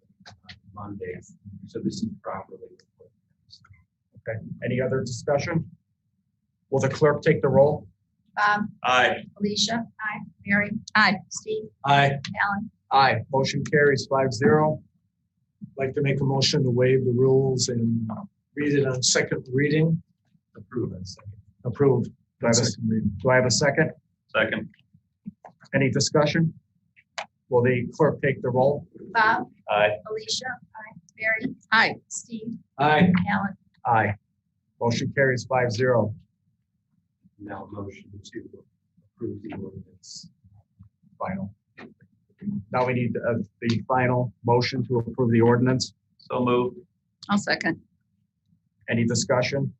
Monday. So this is properly. Okay. Any other discussion? Will the clerk take the roll? Bob, Aye. Alicia, aye, Mary, Aye. Steve, Aye. Alan. Aye. Motion carries 5-0. Like to make a motion to waive the rules and read it on second reading. Approve and second. Approved. Do I have a second? Second. Any discussion? Will the clerk take the roll? Bob, Aye. Alicia, aye, Mary, Aye. Steve, Aye. Alan. Aye. Motion carries 5-0. Now motion to approve the ordinance. Final. Now we need the final motion to approve the ordinance. So moved. I'll second. Any discussion?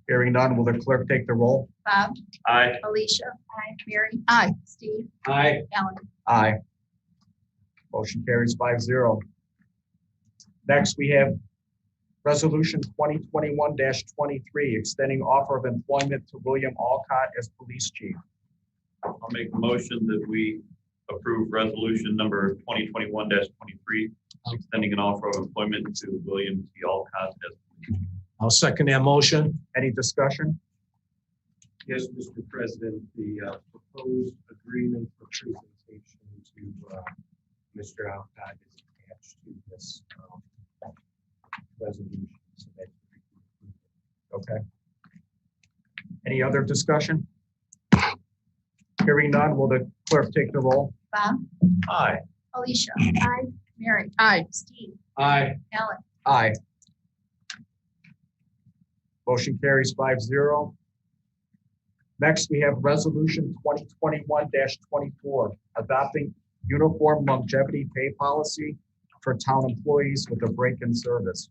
Hearing none, will the clerk take the roll? Bob, Aye. Alicia, aye, Mary, Aye. Steve, Aye. Alan. Aye. Motion carries 5-0. Next, we have Resolution 2021-23, extending offer of employment to William Alcott as police chief. I'll make a motion that we approve resolution number 2021-23, extending an offer of employment to William T. Alcott as. I'll second that motion. Any discussion? Yes, Mr. President, the proposed agreement for presentation to Mr. Alcott is attached to this resolution. So that Okay. Any other discussion? Hearing none, will the clerk take the roll? Bob, Aye. Alicia, aye, Mary, Aye. Steve, Aye. Alan. Aye. Motion carries 5-0. Next, we have Resolution 2021-24, adopting uniform longevity pay policy for town employees with a break in service.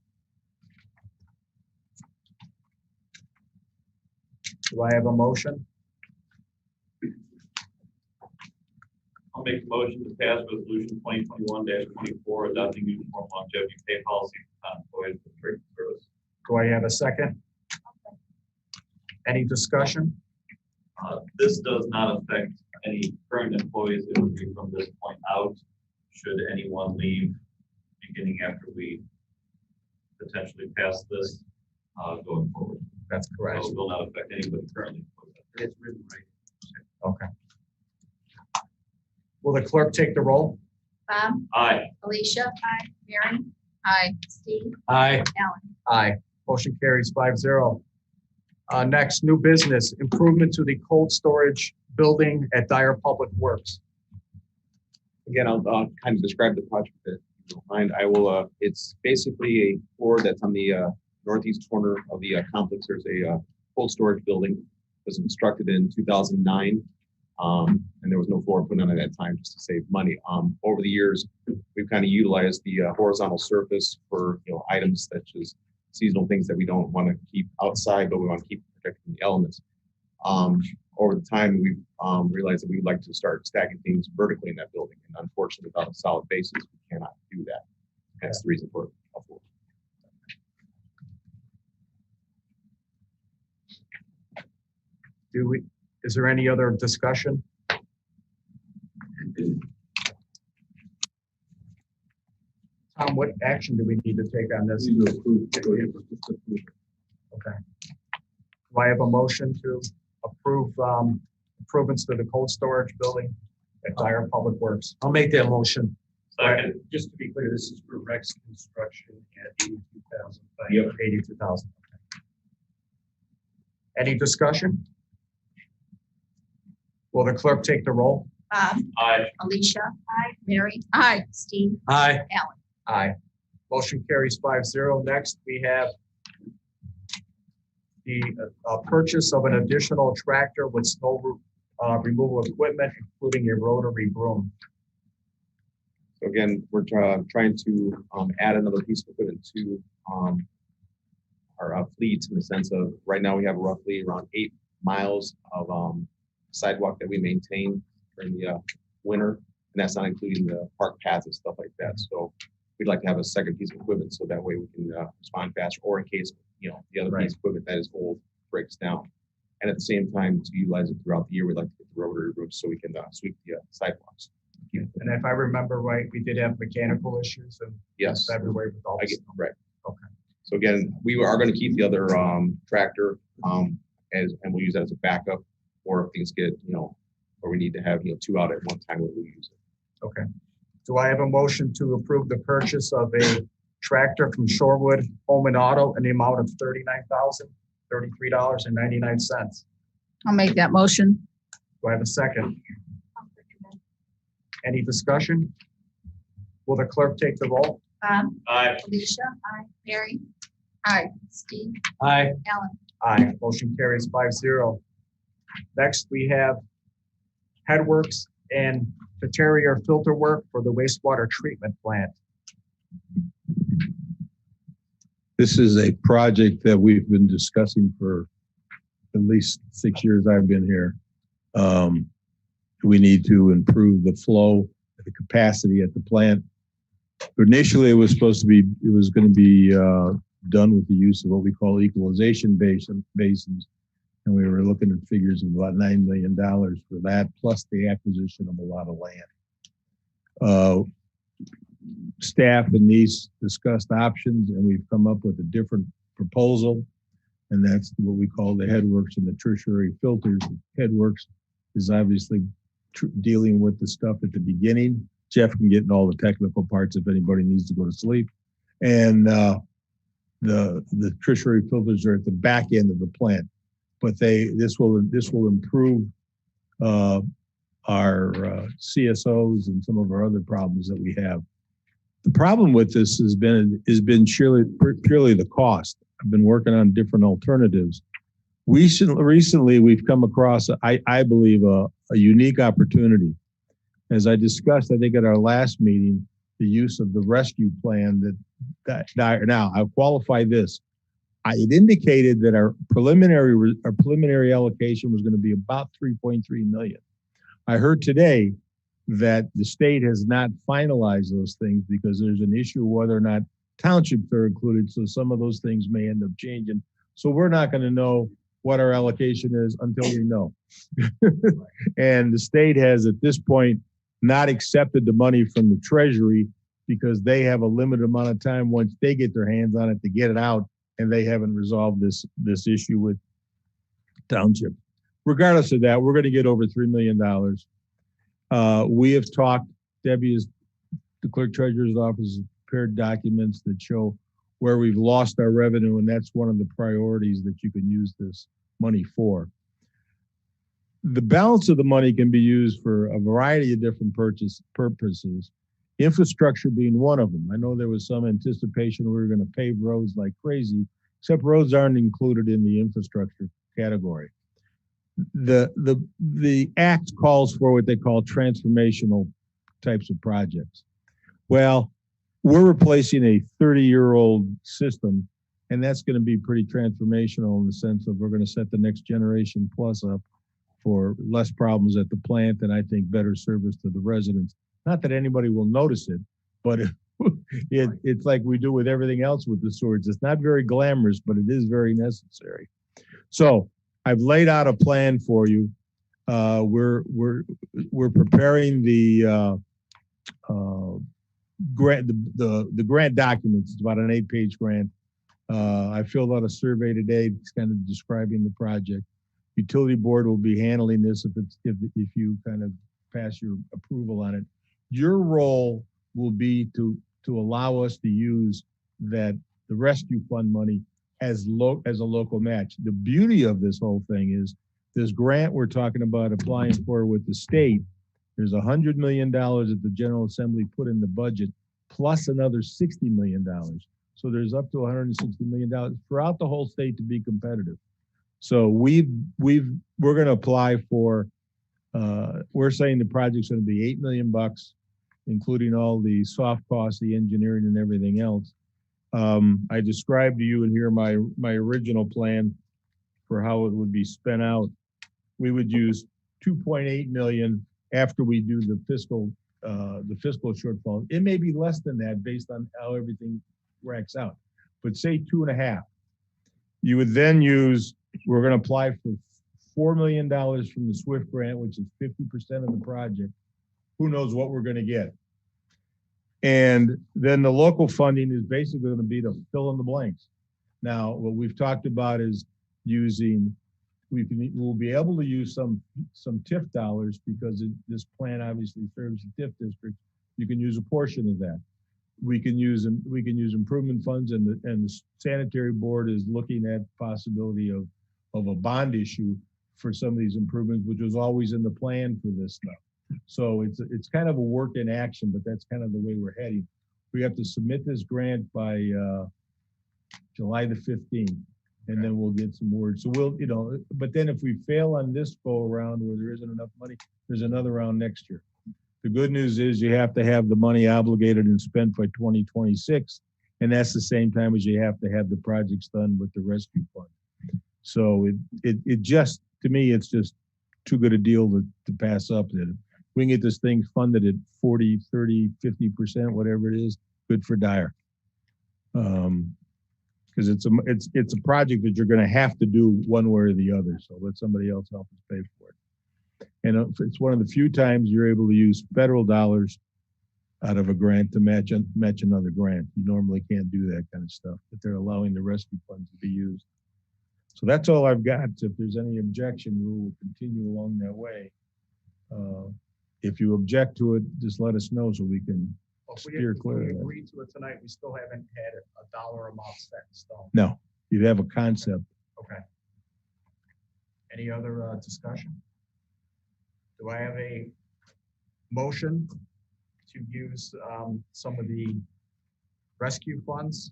Do I have a motion? I'll make a motion to pass resolution 2021-24, adopting uniform longevity pay policy for town employees with break in service. Do I have a second? Any discussion? This does not affect any current employees. It would be from this point out, should anyone leave beginning after we potentially pass this going forward. That's correct. So it will not affect anybody currently. It's written right. Okay. Will the clerk take the roll? Bob, Aye. Alicia. Aye. Mary. Aye. Steve. Aye. Alan. Aye. Motion carries 5-0. Next, new business, improvement to the cold storage building at Dyer Public Works. Again, I'll kind of describe the project that you don't mind. I will, it's basically a floor that's on the northeast corner of the complex. There's a cold storage building. It was constructed in 2009. And there was no floor put on at that time just to save money. Over the years, we've kind of utilized the horizontal surface for items such as seasonal things that we don't want to keep outside, but we want to keep protected from the elements. Over the time, we've realized that we would like to start stacking things vertically in that building. And unfortunately, without a solid basis, we cannot do that. That's the reason for a floor. Is there any other discussion? Tom, what action do we need to take on this? Okay. Do I have a motion to approve improvements to the cold storage building at Dyer Public Works? I'll make that motion. Second. Just to be clear, this is for Rex Construction at 82,000. Yep, 82,000. Any discussion? Will the clerk take the roll? Bob. Aye. Alicia. Aye. Mary. Aye. Steve. Aye. Alan. Aye. Motion carries 5-0. Next, we have the purchase of an additional tractor with snow removal equipment, including a rotary broom. So again, we're trying to add another piece of equipment to our fleet in the sense of right now we have roughly around 8 miles of sidewalk that we maintain during the winter, and that's not including the park paths and stuff like that. So we'd like to have a second piece of equipment so that way we can respond faster, or in case the other piece of equipment that is old breaks down. And at the same time, to utilize it throughout the year, we'd like to get the rotary brooms so we can sweep the sidewalks. And if I remember right, we did have mechanical issues in Yes. February with all this. Right. Okay. So again, we are going to keep the other tractor and we'll use that as a backup, or if things get where we need to have 2 out at one time, we'll use it. Okay. Do I have a motion to approve the purchase of a tractor from Shorewood Home and Auto in the amount of $39,033.99? I'll make that motion. Do I have a second? Any discussion? Will the clerk take the roll? Bob. Aye. Alicia. Aye. Mary. Aye. Steve. Aye. Alan. Aye. Motion carries 5-0. Next, we have Headworks and the Terrier Filterwork for the wastewater treatment plant. This is a project that we've been discussing for at least 6 years I've been here. We need to improve the flow, the capacity at the plant. Initially, it was going to be done with the use of what we call equalization basins. And we were looking at figures of about $9 million for that, plus the acquisition of a lot of land. Staff and these discussed options, and we've come up with a different proposal, and that's what we call the Headworks and the tertiary filters. Headworks is obviously dealing with the stuff at the beginning. Jeff can get in all the technical parts if anybody needs to go to sleep. And the tertiary filters are at the back end of the plant. But this will improve our CSOs and some of our other problems that we have. The problem with this has been purely the cost. I've been working on different alternatives. Recently, we've come across, I believe, a unique opportunity. As I discussed, I think at our last meeting, the use of the rescue plan that now I'll qualify this. I had indicated that our preliminary allocation was going to be about 3.3 million. I heard today that the state has not finalized those things because there's an issue whether or not townships are included. So some of those things may end up changing. So we're not going to know what our allocation is until we know. And the state has at this point not accepted the money from the Treasury because they have a limited amount of time once they get their hands on it to get it out, and they haven't resolved this issue with township. Regardless of that, we're going to get over $3 million. We have talked, Debbie, the clerk treasurer's office has prepared documents that show where we've lost our revenue, and that's one of the priorities that you can use this money for. The balance of the money can be used for a variety of different purposes, infrastructure being one of them. I know there was some anticipation we were going to pave roads like crazy, except roads aren't included in the infrastructure category. The act calls for what they call transformational types of projects. Well, we're replacing a 30-year-old system, and that's going to be pretty transformational in the sense of we're going to set the next generation plus up for less problems at the plant and I think better service to the residents. Not that anybody will notice it, but it's like we do with everything else with the sewers. It's not very glamorous, but it is very necessary. So I've laid out a plan for you. We're preparing the grant, the grant documents. It's about an 8-page grant. I filled out a survey today. It's kind of describing the project. Utility board will be handling this if you kind of pass your approval on it. Your role will be to allow us to use the rescue fund money as a local match. The beauty of this whole thing is this grant we're talking about applying for with the state. There's $100 million that the General Assembly put in the budget, plus another $60 million. So there's up to $160 million throughout the whole state to be competitive. So we're going to apply for, we're saying the project's going to be $8 million, including all the soft costs, the engineering and everything else. I described to you in here my original plan for how it would be spent out. We would use 2.8 million after we do the fiscal shortfall. It may be less than that based on how everything racks out, but say 2.5. You would then use, we're going to apply for $4 million from the SWIFT grant, which is 50% of the project. Who knows what we're going to get? And then the local funding is basically going to be to fill in the blanks. Now, what we've talked about is using, we'll be able to use some TIF dollars because this plan obviously serves the TIF district. You can use a portion of that. We can use improvement funds, and the sanitary board is looking at possibility of a bond issue for some of these improvements, which was always in the plan for this stuff. So it's kind of a work in action, but that's kind of the way we're heading. We have to submit this grant by July the 15th, and then we'll get some words. So we'll, but then if we fail on this go around where there isn't enough money, there's another round next year. The good news is you have to have the money obligated and spent by 2026, and that's the same time as you have to have the projects done with the rescue fund. So it just, to me, it's just too good a deal to pass up. That we can get this thing funded at 40, 30, 50%, whatever it is, good for Dyer. Because it's a project that you're going to have to do one way or the other. So let somebody else help us pay for it. And it's one of the few times you're able to use federal dollars out of a grant to match another grant. You normally can't do that kind of stuff, but they're allowing the rescue funds to be used. So that's all I've got. So if there's any objection, we will continue along that way. If you object to it, just let us know so we can steer clear of that. If we agree to it tonight, we still haven't had a dollar amount set in stone. No, you have a concept. Okay. Any other discussion? Do I have a motion to use some of the rescue funds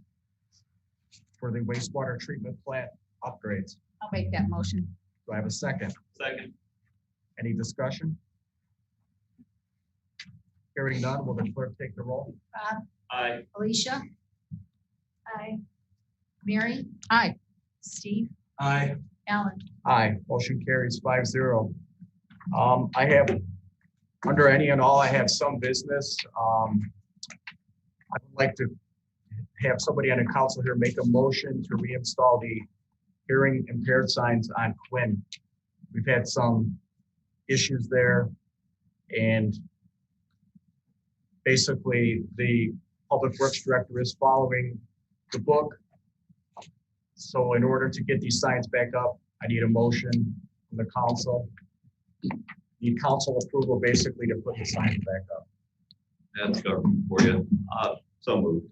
for the wastewater treatment plant upgrades. I'll make that motion. Do I have a second? Second. Any discussion? Hearing none, will the clerk take the roll? Bob, Aye. Alicia, Aye. Mary, Aye. Steve, Aye. Alan. Aye, motion carries 5-0. I have, under any and all, I have some business. I would like to have somebody on the council here make a motion to reinstall the hearing impaired signs on Quinn. We've had some issues there, and basically the public works director is following the book. So in order to get these signs back up, I need a motion from the council. Need council approval basically to put the signs back up. That's government for you. So moved.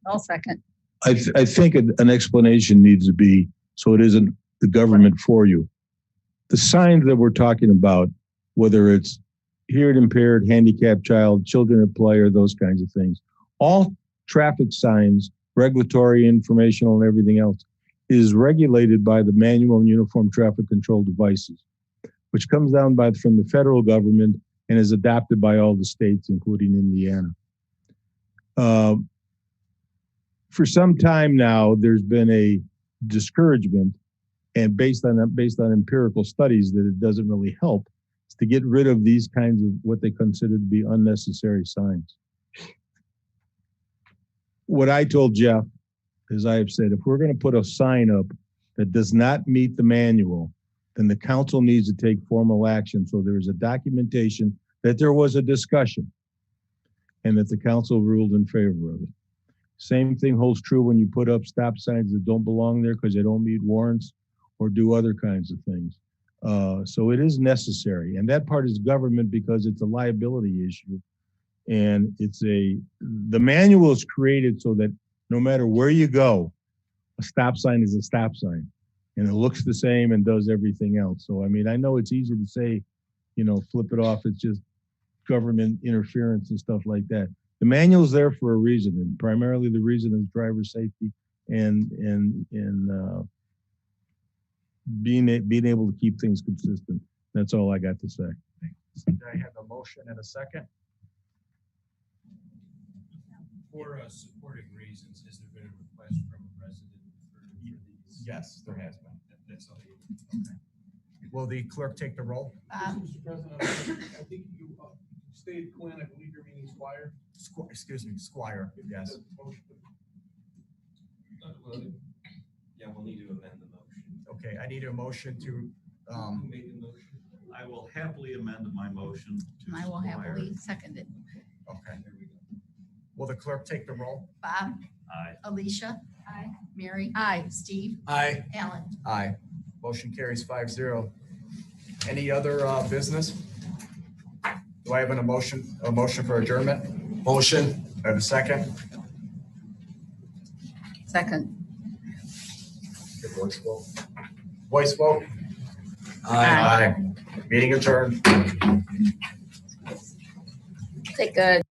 I'll second. I think an explanation needs to be, so it isn't the government for you. The signs that we're talking about, whether it's hearing impaired, handicapped child, children at play, or those kinds of things, all traffic signs, regulatory, informational, and everything else is regulated by the Manual and Uniform Traffic Control Devices, which comes down from the federal government and is adopted by all the states, including Indiana. For some time now, there's been a discouragement, and based on empirical studies, that it doesn't really help, is to get rid of these kinds of what they consider to be unnecessary signs. What I told Jeff, as I have said, if we're going to put a sign up that does not meet the manual, then the council needs to take formal action. So there is a documentation that there was a discussion and that the council ruled in favor of it. Same thing holds true when you put up stop signs that don't belong there because they don't meet warrants or do other kinds of things. So it is necessary. And that part is government because it's a liability issue. And the manual is created so that no matter where you go, a stop sign is a stop sign. And it looks the same and does everything else. So, I mean, I know it's easy to say, flip it off. It's just government interference and stuff like that. The manual is there for a reason, and primarily the reason is driver safety and being able to keep things consistent. That's all I got to say. I have a motion and a second. For supporting reasons, has there been a request from a resident for these? Yes, there has been. That's all. Will the clerk take the roll? Mr. President, I think you stated Quinn, I believe you're meaning Squire. Excuse me, Squire, yes. Yeah, we'll need to amend the motion. Okay, I need a motion to, Who made the motion? I will happily amend my motion. And I will happily second it. okay. Will the clerk take the roll? Bob, Aye. Alicia, Aye. Mary, Aye. Steve, Aye. Alan. Aye. Motion carries 5-0. Any other business? Do I have a motion for adjournment? Motion. I have a second? Second. Voice vote. Voice vote? Aye. Meeting adjourned. Take a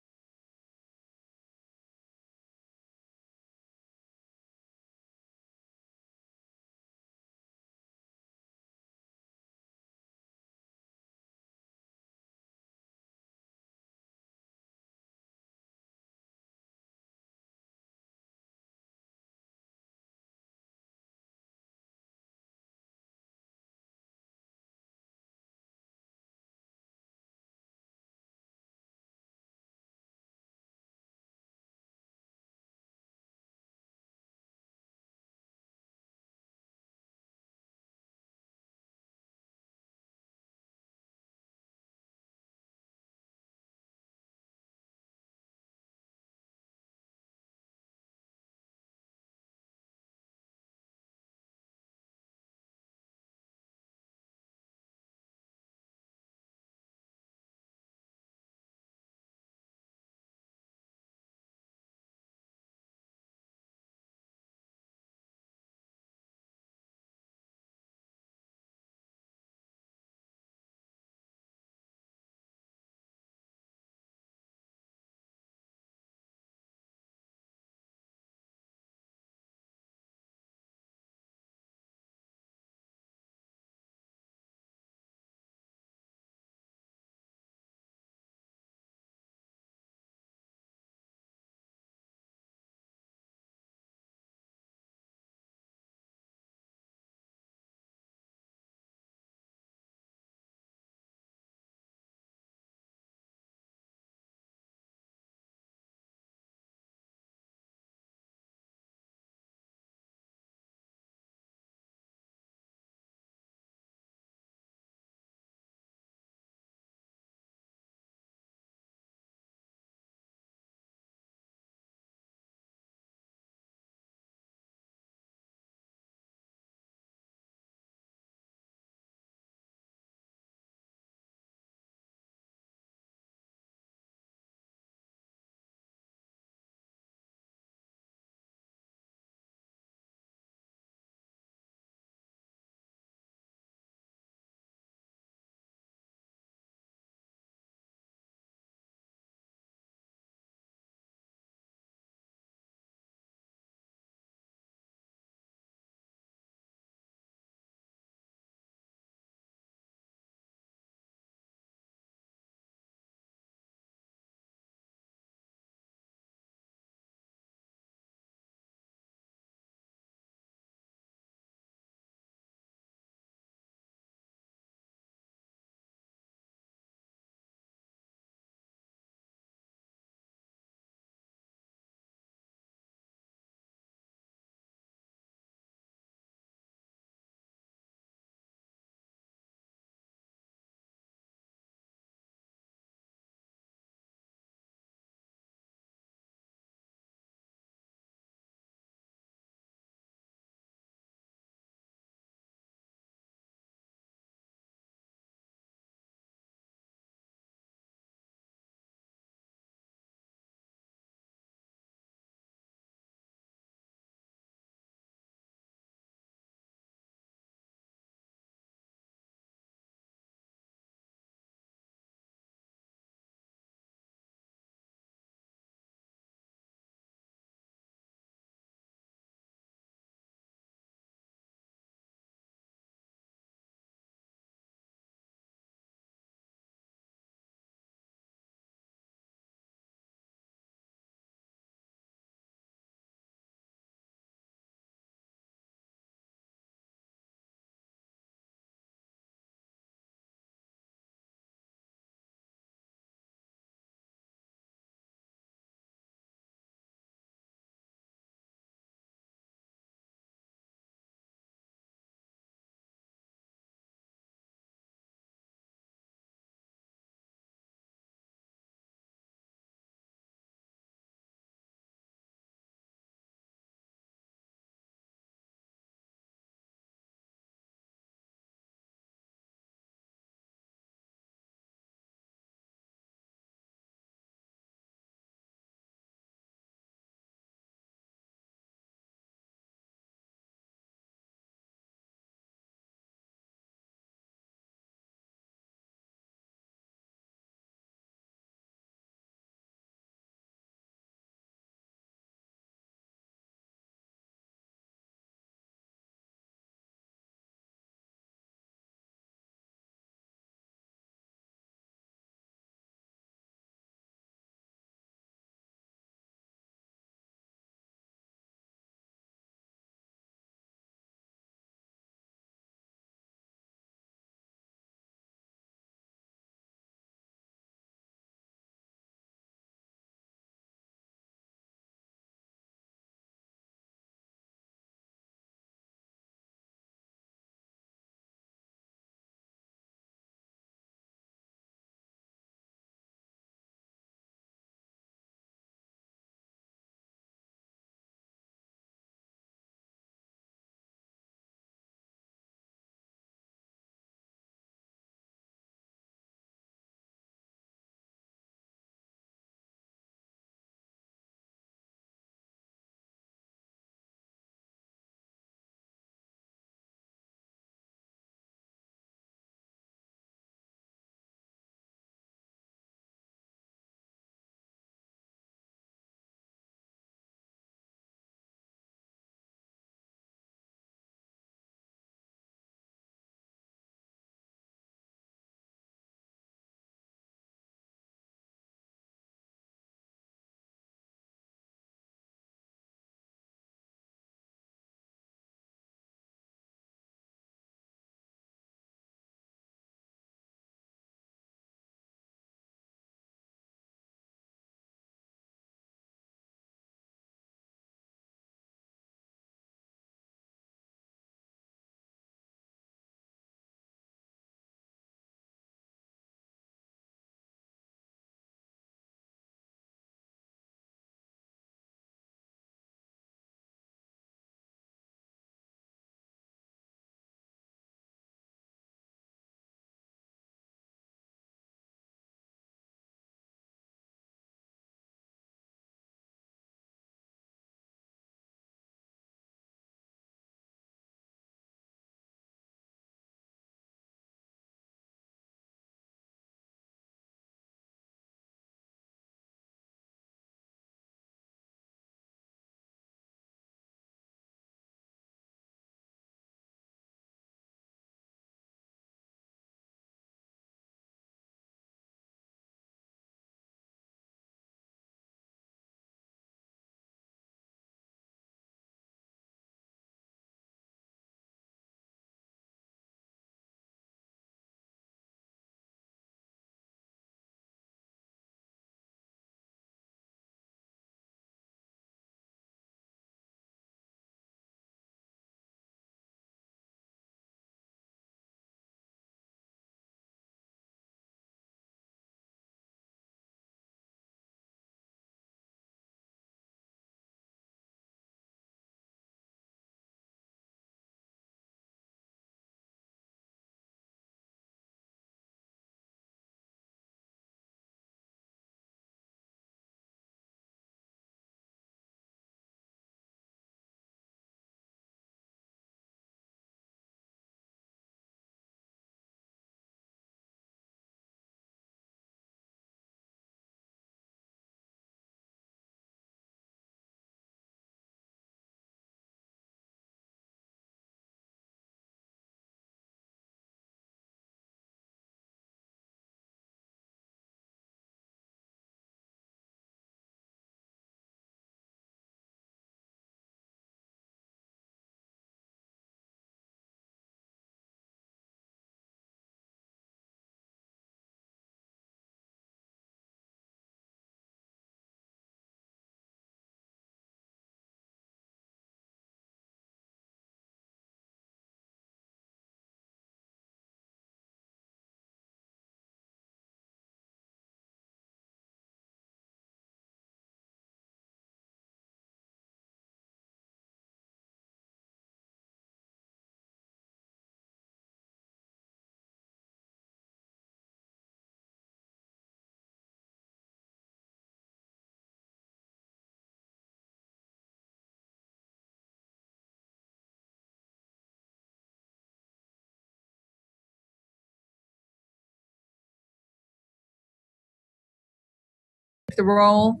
The roll.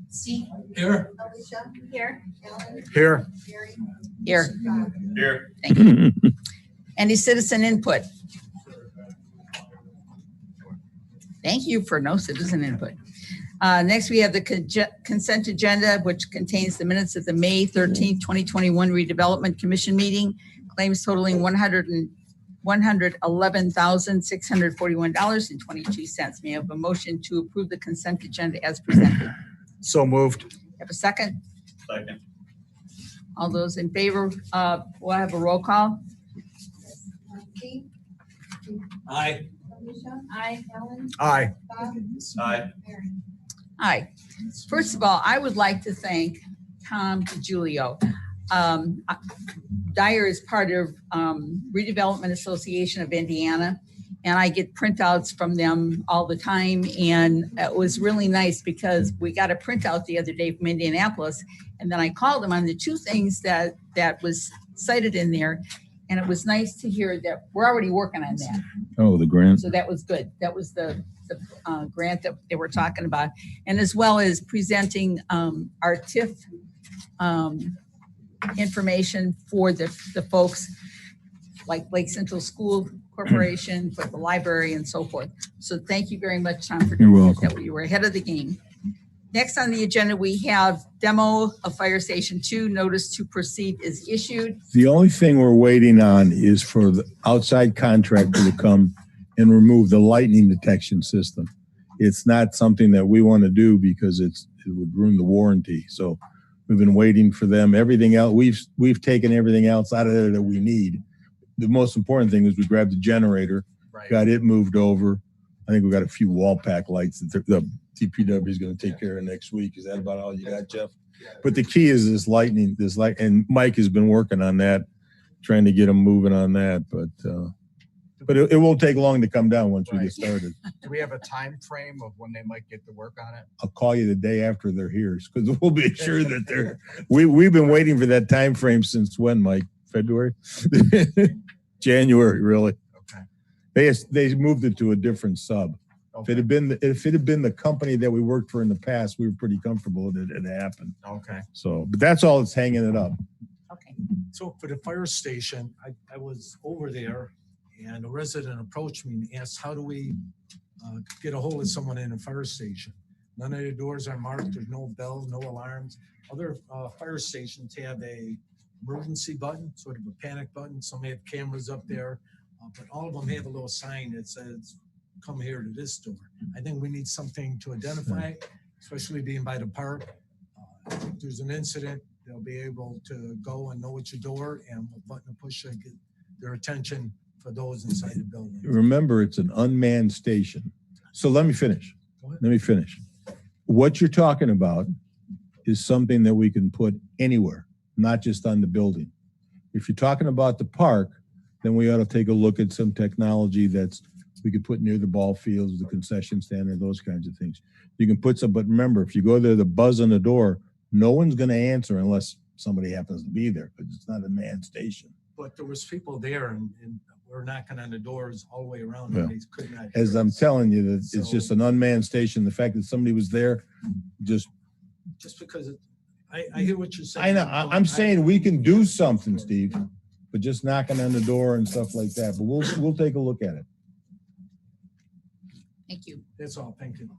Steve. Here. Alicia. Here. Ellen. Here. Gary. Here. Scott. Here. Thank you. Any citizen input? Thank you for no citizen input. Next, we have the consent agenda, which contains the minutes of the May 13th, 2021 Redevelopment Commission meeting, claims totaling $111,641.22. May I have a motion to approve the consent agenda as presented? So moved. Have a second? Second. All those in favor, we'll have a roll call. Steve. Aye. Alicia. Aye. Ellen. Aye. Bob. Aye. Mary. Hi. First of all, I would like to thank Tom DiGiulio. Dyer is part of Redevelopment Association of Indiana, and I get printouts from them all the time. And it was really nice because we got a printout the other day from Indianapolis, and then I called them on the two things that was cited in there. And it was nice to hear that we're already working on that. Oh, the grant. So that was good. That was the grant that they were talking about. And as well as presenting our TIF information for the folks like Lake Central School Corporation, for the library and so forth. So thank you very much, Tom, for doing that. You were ahead of the game. Next on the agenda, we have demo of Fire Station 2. Notice to proceed is issued. The only thing we're waiting on is for the outside contractor to come and remove the lightning detection system. It's not something that we want to do because it would ruin the warranty. So we've been waiting for them. Everything else, we've taken everything else out of there that we need. The most important thing is we grabbed the generator, got it moved over. I think we got a few wall pack lights that the DPW is going to take care of next week. Is that about all you got, Jeff? But the key is this lightning, and Mike has been working on that, trying to get them moving on that. But it won't take long to come down once we get started. Do we have a time frame of when they might get to work on it? I'll call you the day after they're here because we'll be sure that they're. We've been waiting for that time frame since when, Mike? February, January, really. Okay. They moved it to a different sub. Okay. If it had been the company that we worked for in the past, we were pretty comfortable that it happened. Okay. So, but that's all that's hanging it up. Okay. So for the fire station, I was over there and a resident approached me and asked, how do we get a hold of someone in a fire station? None of the doors are marked. There's no bell, no alarms. Other fire stations have a emergency button, sort of a panic button. Some have cameras up there, but all of them have a little sign that says, come here to this door. I think we need something to identify, especially being by the park. If there's an incident, they'll be able to go and know it's your door and a button to push to get their attention for those inside the building. Remember, it's an unmanned station. So let me finish. What you're talking about is something that we can put anywhere, not just on the building. If you're talking about the park, then we ought to take a look at some technology we could put near the ball fields, the concession stand, and those kinds of things. You can put some, but remember, if you go there, the buzz on the door, no one's going to answer unless somebody happens to be there, because it's not a manned station. But there was people there and we're knocking on the doors all the way around. Yeah. And they could not As hear I'm us. telling you, that it's just an unmanned station. The fact that somebody was there, just because I hear what you're saying. I know. I'm saying we can do something, Steve, but just knocking on the door and stuff like that. But we'll take a look at it. Thank you. That's all. Thank you.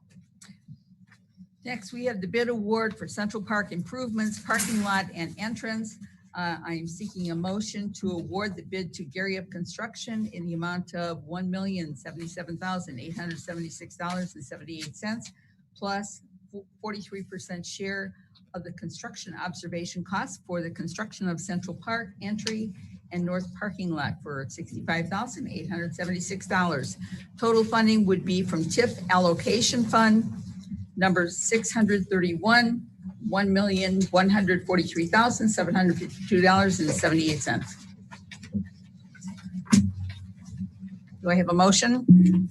Next, we have the bid award for Central Park improvements, parking lot and entrance. I am seeking a motion to award the bid to Gary Up Construction in the amount of $1,077,876.78 plus 43% share of the construction observation costs for the construction of Central Park entry and north parking lot for $65,876. Total funding would be from TIF allocation fund number 631, $1,143,752.78. Do I have a motion?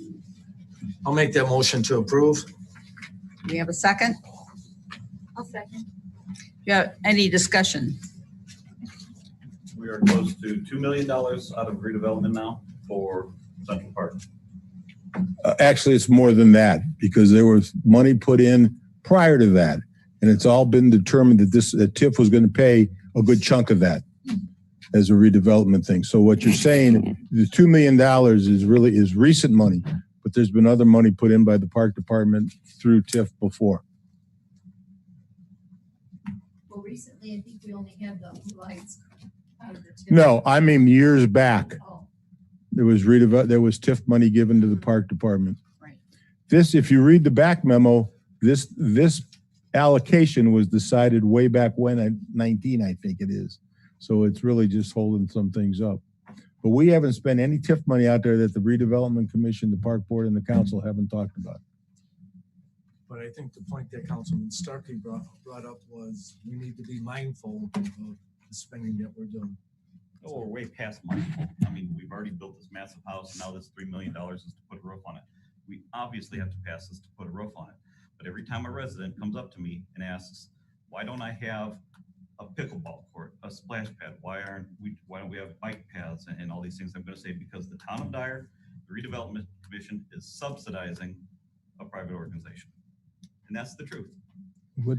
I'll make that motion to approve. Do we have a second? I'll second. Do you have any discussion? We are close to $2 million out of redevelopment now for Central Park? Actually, it's more than that because there was money put in prior to that. And it's all been determined that that TIF was going to pay a good chunk of that as a redevelopment thing. So what you're saying, the $2 million is recent money, but there's been other money put in by the park department through TIF before. Well, recently, I think we only had the lights out of the TIF. No, I mean years back. Oh. There was TIF money given to the park department. Right. This, if you read the back memo, this allocation was decided way back when at 19, I think it is. So it's really just holding some things up. But we haven't spent any TIF money out there that the Redevelopment Commission, the Park Board, and the Council haven't talked about. But I think the point that Councilman Starkey brought up was we need to be mindful of the spending that we're doing. Oh, we're way past money. I mean, we've already built this massive house, and now this $3 million is to put a roof on it. We obviously have to pass this to put a roof on it. But every time a resident comes up to me and asks, why don't I have a pickleball court, a splash pad? Why don't we have bike paths and all these things? I'm going to say because the town of Dyer, the Redevelopment Commission, is subsidizing a private organization, and that's the truth. What?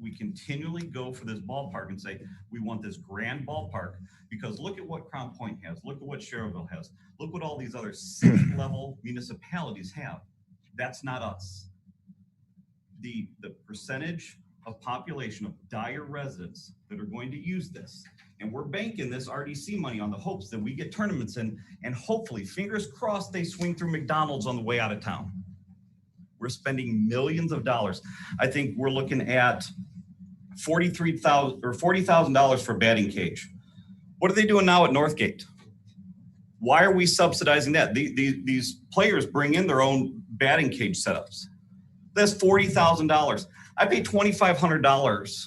We continually go for this ballpark and say we want this grand ballpark because look at what Crown Point has, look at what Schererville has, look what all these other city-level municipalities have. That's not us. The percentage of population of Dyer residents that are going to use this, and we're banking this RDC money on the hopes that we get tournaments in, and hopefully, fingers crossed, they swing through McDonald's on the way out of town. We're spending millions of dollars. I think we're looking at $40,000 for a batting cage. What are they doing now at Northgate? Why are we subsidizing that? These players bring in their own batting cage setups. That's $40,000. I pay $2,500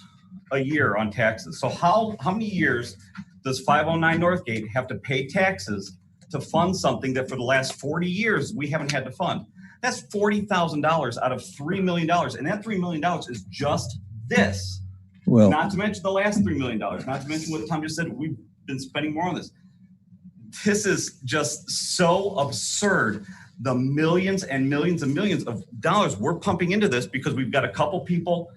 a year on taxes. So how many years does 509 Northgate have to pay taxes to fund something that for the last 40 years we haven't had to fund? That's $40,000 out of $3 million. And that $3 million is just this. Well, not to mention the last $3 million, not to mention what Tom just said, we've been spending more on this. This is just so absurd. The millions and millions and millions of dollars we're pumping into this because we've got a couple people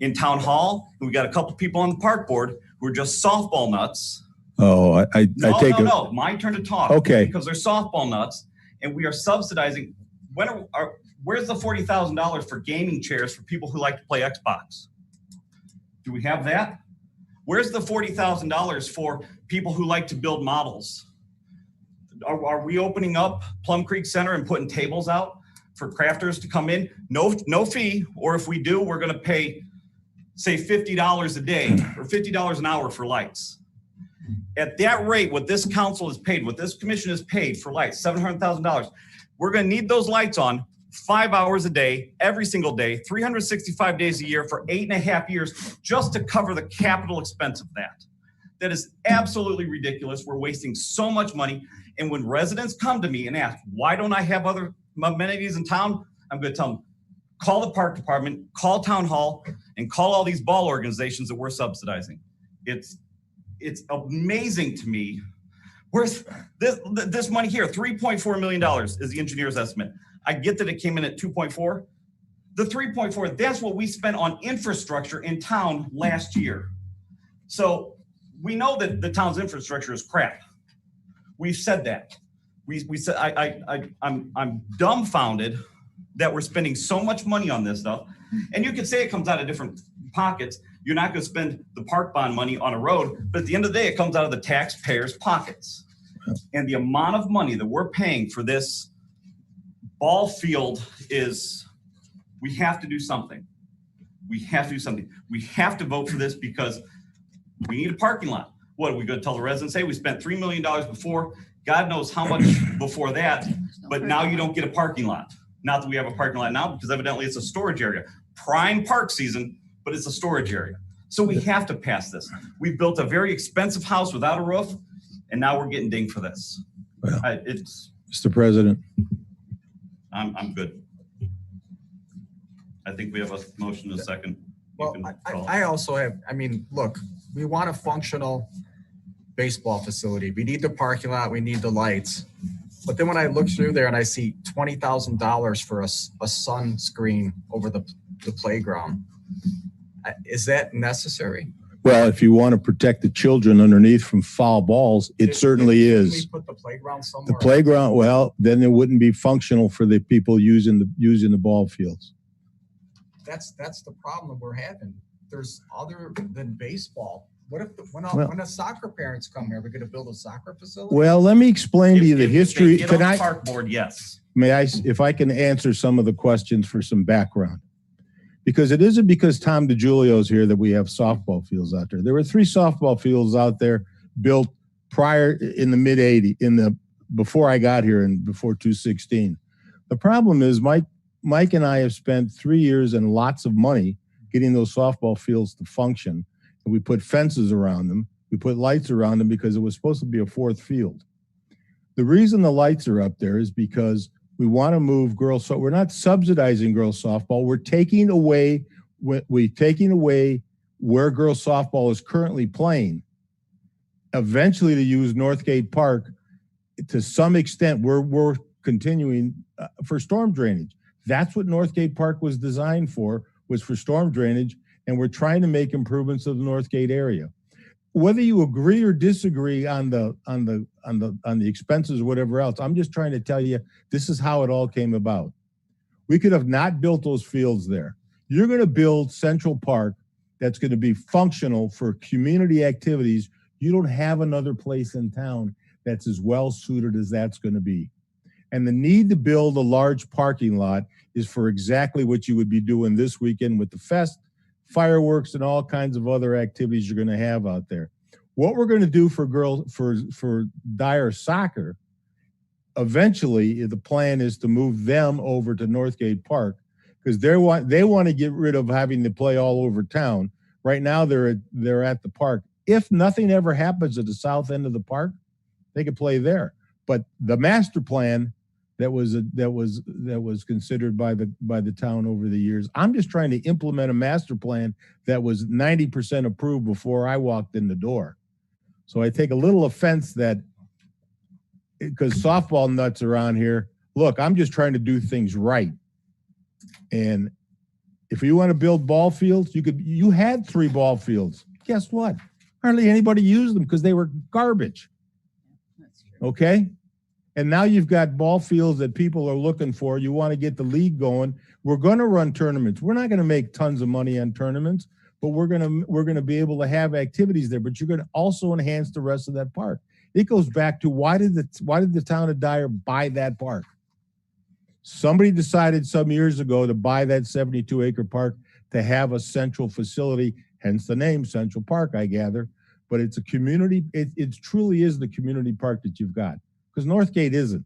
in town hall, and we've got a couple people on the park board who are just softball nuts. Oh, No, my turn to talk. Okay. Because they're softball nuts, and we are subsidizing. Where's the $40,000 for gaming chairs for people who like to play Xbox? Do we have that? Where's the $40,000 for people who like to build models? Are we opening up Plum Creek Center and putting tables out for crafters to come in? No fee, or if we do, we're going to pay, say, $50 a day or $50 an hour for lights. At that rate, what this council is paid, what this commission is paid for lights, $700,000, we're going to need those lights on 5 hours a day, every single day, 365 days a year for 8.5 years just to cover the capital expense of that. That is absolutely ridiculous. We're wasting so much money. And when residents come to me and ask, why don't I have other amenities in town? I'm going to tell them, call the park department, call town hall, and call all these ball organizations that we're subsidizing. It's amazing to me. Where's this money here? $3.4 million is the engineer's estimate. I get that it came in at 2.4. The 3.4, that's what we spent on infrastructure in town last year. So we know that the town's infrastructure is crap. We've said that. We said I'm dumbfounded that we're spending so much money on this stuff. And you could say it comes out of different pockets. You're not going to spend the park bond money on a road, but at the end of the day, it comes out of the taxpayers' pockets. And the amount of money that we're paying for this ball field is, we have to do something. We have to do something. We have to vote for this because we need a parking lot. What are we going to tell the residents? Hey, we spent $3 million before. God knows how much before that, but now you don't get a parking lot. Not that we have a parking lot now, because evidently it's a storage area. Prime park season, but it's a storage area. So we have to pass this. We've built a very expensive house without a roof, and now we're getting dinged for this. Well, it's Mr. President. I'm good. I think we have a motion in a second. Well, I also have, look, we want a functional baseball facility. We need the parking lot, we need the lights. But then when I look through there and I see $20,000 for a sunscreen over the playground, is that necessary? Well, if you want to protect the children underneath from foul balls, it certainly is. We put the playground somewhere. The playground, well, then it wouldn't be functional for the people using the ball fields. That's the problem we're having. There's other than baseball. What if when the soccer parents come here, we're going to build a soccer facility? Well, let me explain to you the history. Can I? Park board, yes. May I, if I can answer some of the questions for some background? Because it isn't because Tom DiGiulio's here that we have softball fields out there. There were 3 softball fields out there built prior in the mid '80s, before I got here and before 2016. The problem is Mike and I have spent 3 years and lots of money getting those softball fields to function. And we put fences around them. We put lights around them because it was supposed to be a 4th field. The reason the lights are up there is because we want to move girls. So we're not subsidizing girls softball. We're taking away where girls softball is currently playing. Eventually to use Northgate Park to some extent, we're continuing for storm drainage. That's what Northgate Park was designed for, was for storm drainage. And we're trying to make improvements of the Northgate area. Whether you agree or disagree on the expenses or whatever else, I'm just trying to tell you, this is how it all came about. We could have not built those fields there. You're going to build Central Park that's going to be functional for community activities. You don't have another place in town that's as well suited as that's going to be. And the need to build a large parking lot is for exactly what you would be doing this weekend with the fest, fireworks, and all kinds of other activities you're going to have out there. What we're going to do for Dyer soccer, eventually the plan is to move them over to Northgate Park because they want to get rid of having to play all over town. Right now they're at the park. If nothing ever happens at the south end of the park, they could play there. But the master plan that was considered by the town over the years, I'm just trying to implement a master plan that was 90% approved before I walked in the door. So I take a little offense that, because softball nuts around here, look, I'm just trying to do things right. And if you want to build ball fields, you had 3 ball fields. Guess what? Hardly anybody used them because they were garbage. Okay? And now you've got ball fields that people are looking for. You want to get the league going. We're going to run tournaments. We're not going to make tons of money on tournaments, but we're going to be able to have activities there. But you're going to also enhance the rest of that park. It goes back to why did the town of Dyer buy that park? Somebody decided some years ago to buy that 72-acre park to have a central facility, hence the name Central Park, I gather. But it's a community. It truly is the community park that you've got. Because Northgate isn't.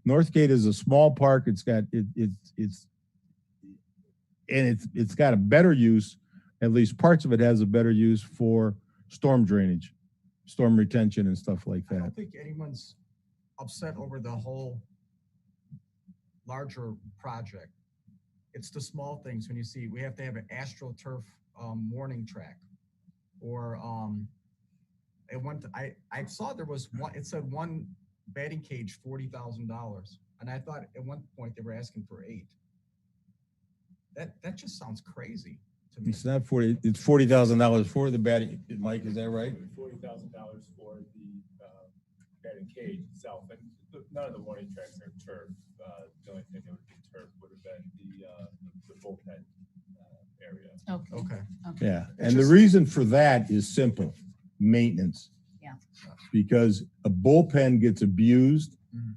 Northgate is a small park. It's got it's got a better use. At least parts of it has a better use for storm drainage, storm retention, and stuff like that. I don't think anyone's upset over the whole larger project. It's the small things when you see we have to have an AstroTurf warning track, or I saw there was one. It said one batting cage $40,000, and I thought at one point they were asking for 8. That just sounds crazy to me. It's not 40. It's $40,000 for the batting. Mike, is that right? $40,000 for the batting cage itself, and none of the warning tracks are turf. The only thing that would be turf would have been the bullpen area. Okay. Yeah, and the reason for that is simple: maintenance. Yeah. Because a bullpen gets abused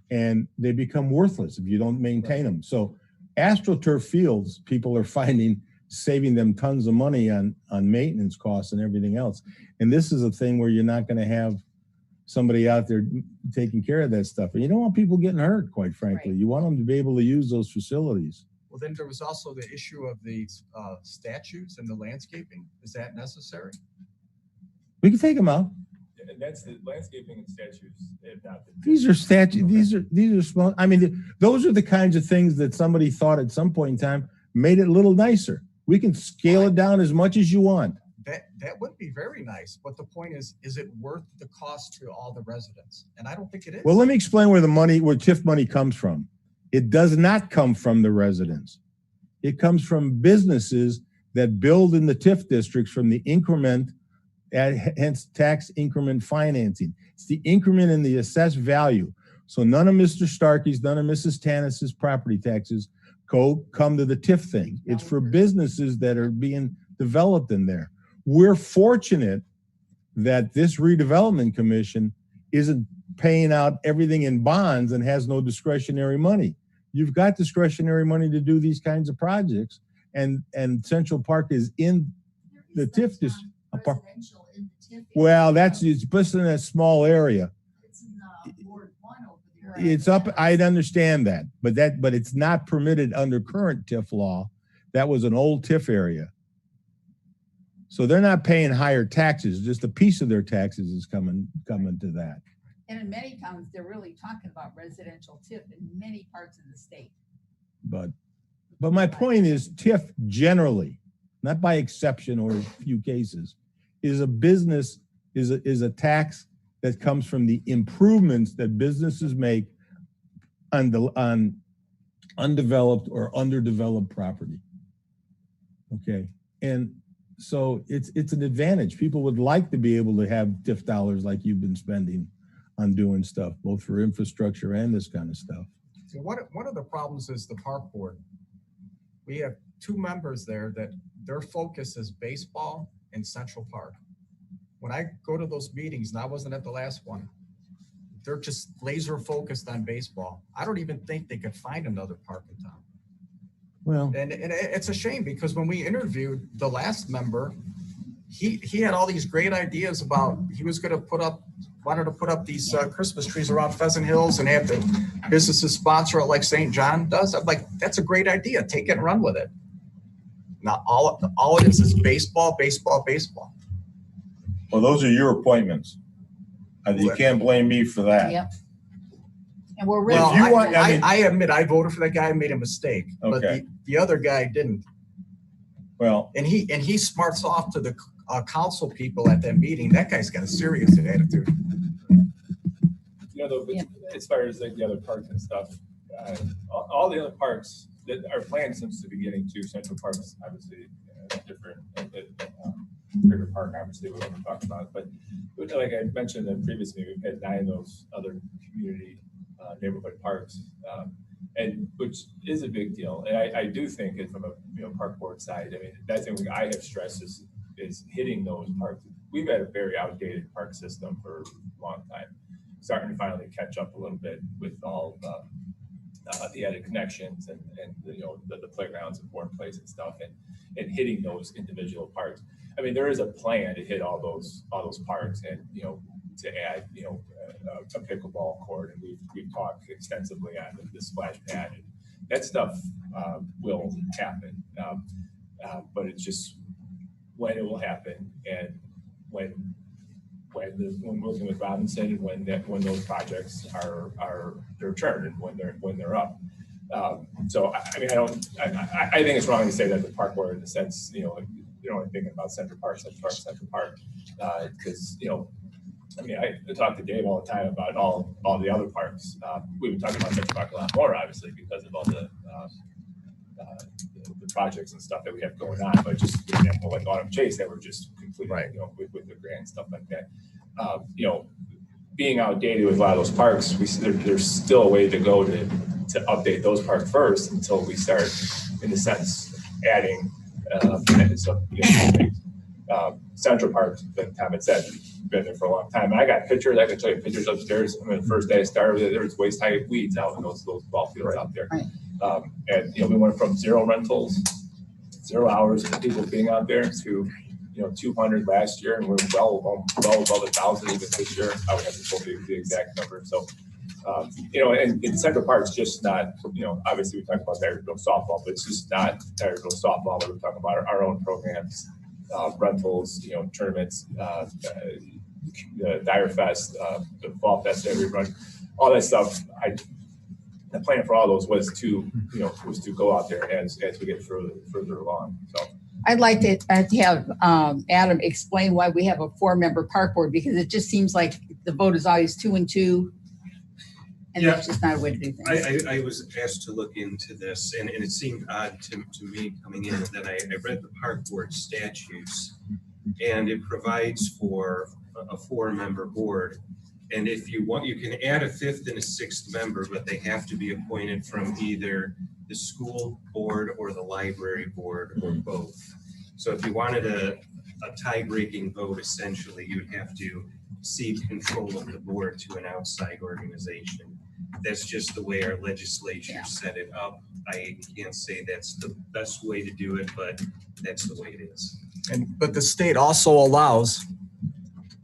and they become worthless if you don't maintain them. So AstroTurf fields, people are finding saving them tons of money on maintenance costs and everything else. And this is a thing where you're not going to have somebody out there taking care of that stuff. And you don't want people getting hurt, quite frankly. Right. You want them to be able to use those facilities. Well, then there was also the issue of the statutes and the landscaping. Is that necessary? We can take them out. And that's the landscaping and statues. These are statutes. These are small. I mean, those are the kinds of things that somebody thought at some point in time made it a little nicer. We can scale it down as much as you want. That would be very nice, but the point is it worth the cost to all the residents? And I don't think it is. Well, let me explain where TIF money comes from. It does not come from the residents. It comes from businesses that build in the TIF districts from the increment, hence tax increment financing. It's the increment in the assessed value. So none of Mr. Starkey's, none of Mrs. Tanis's property taxes come to the TIF thing. It's for businesses that are being developed in there. We're fortunate that this redevelopment commission isn't paying out everything in bonds and has no discretionary money. You've got discretionary money to do these kinds of projects, and Central Park is in the TIF district. Well, it's just in a small area. It's up. I'd understand that, but it's not permitted under current TIF law. That was an old TIF area. So they're not paying higher taxes, just a piece of their taxes is coming to that. And in many towns, they're really talking about residential TIF in many parts of the state. But my point is TIF generally, not by exception or a few cases, is a business, is a tax that comes from the improvements that businesses make on undeveloped or underdeveloped property. Okay, and so it's an advantage. People would like to be able to have TIF dollars like you've been spending on doing stuff, both for infrastructure and this kind of stuff. So one of the problems is the park board. We have two members there that their focus is baseball and Central Park. When I go to those meetings, and I wasn't at the last one, they're just laser focused on baseball. I don't even think they could find another park in town. Well, and it's a shame because when we interviewed the last member, he had all these great ideas about, he was going to wanted to put up these Christmas trees around Pheasant Hills and have the businesses sponsor it like St. John does. I'm like, that's a great idea. Take it and run with it. Now all it is baseball, baseball, baseball. Well, those are your appointments. You can't blame me for that. Yep. And we're really. Well, I admit I voted for that guy and made a mistake, but Okay. the other guy didn't. Well, and he smarts off to the council people at that meeting. That guy's got a serious attitude. You know, as far as like the other parks and stuff, all the other parks that our plan since the beginning to Central Park's obviously different. Bigger park, obviously, we haven't talked about, but like I mentioned in the previous meeting, we've had 9 of those other community neighborhood parks, and which is a big deal. And I do think it from a park board side. I mean, that's the thing I have stressed is hitting those parks. We've had a very outdated park system for a long time, starting to finally catch up a little bit with all the added connections and the playgrounds and board plays and stuff, and hitting those individual parks. I mean, there is a plan to hit all those parks, and to add a pickleball court, and we've talked extensively on the splash pad, and that stuff will happen, but it's just when it will happen, and when we're working with Robinson, and when those projects are their turn, and when they're up. So I mean, I think it's wrong to say that the park board, in the sense, you're only thinking about Central Park, because I mean, I talk to Dave all the time about all the other parks. We've been talking about Central Park a lot more, obviously, because of all the projects and stuff that we have going on. But just, for example, like Autumn Chase that we're just completing, right, with the grant and stuff like that. Being outdated with a lot of those parks, there's still a way to go to update those parks first until we start, in a sense, adding Central Park, like Tom had said, been there for a long time. And I got pictures. I can show you pictures upstairs. I mean, the first day I started, there was waist high weeds out in those ball fields out there. Right. And we went from 0 rentals, 0 hours of people being out there to 200 last year, and we're well above 1,000 even this year. I would have to pull the exact number. So. And Central Park's just not, obviously we talk about Dyersville softball, but it's just not Dyersville softball. We're talking about our own programs, rentals, tournaments, the Dyer Fest, the Fall Fest that we run, all that stuff. The plan for all those was to go out there as we get further along. So I'd like to have Adam explain why we have a 4-member park board, because it just seems like the vote is always 2 and 2. And that's just not a way to do things. I was asked to look into this, and it seemed odd to me coming in. Then I read the park board statutes, and it provides for a 4-member board. And if you want, you can add a 5th and a 6th member, but they have to be appointed from either the school board or the library board or both. So if you wanted a tie-breaking vote, essentially, you'd have to cede control of the board to an outside organization. That's just the way our legislature set it up. I can't say that's the best way to do it, but that's the way it is. But the state also allows,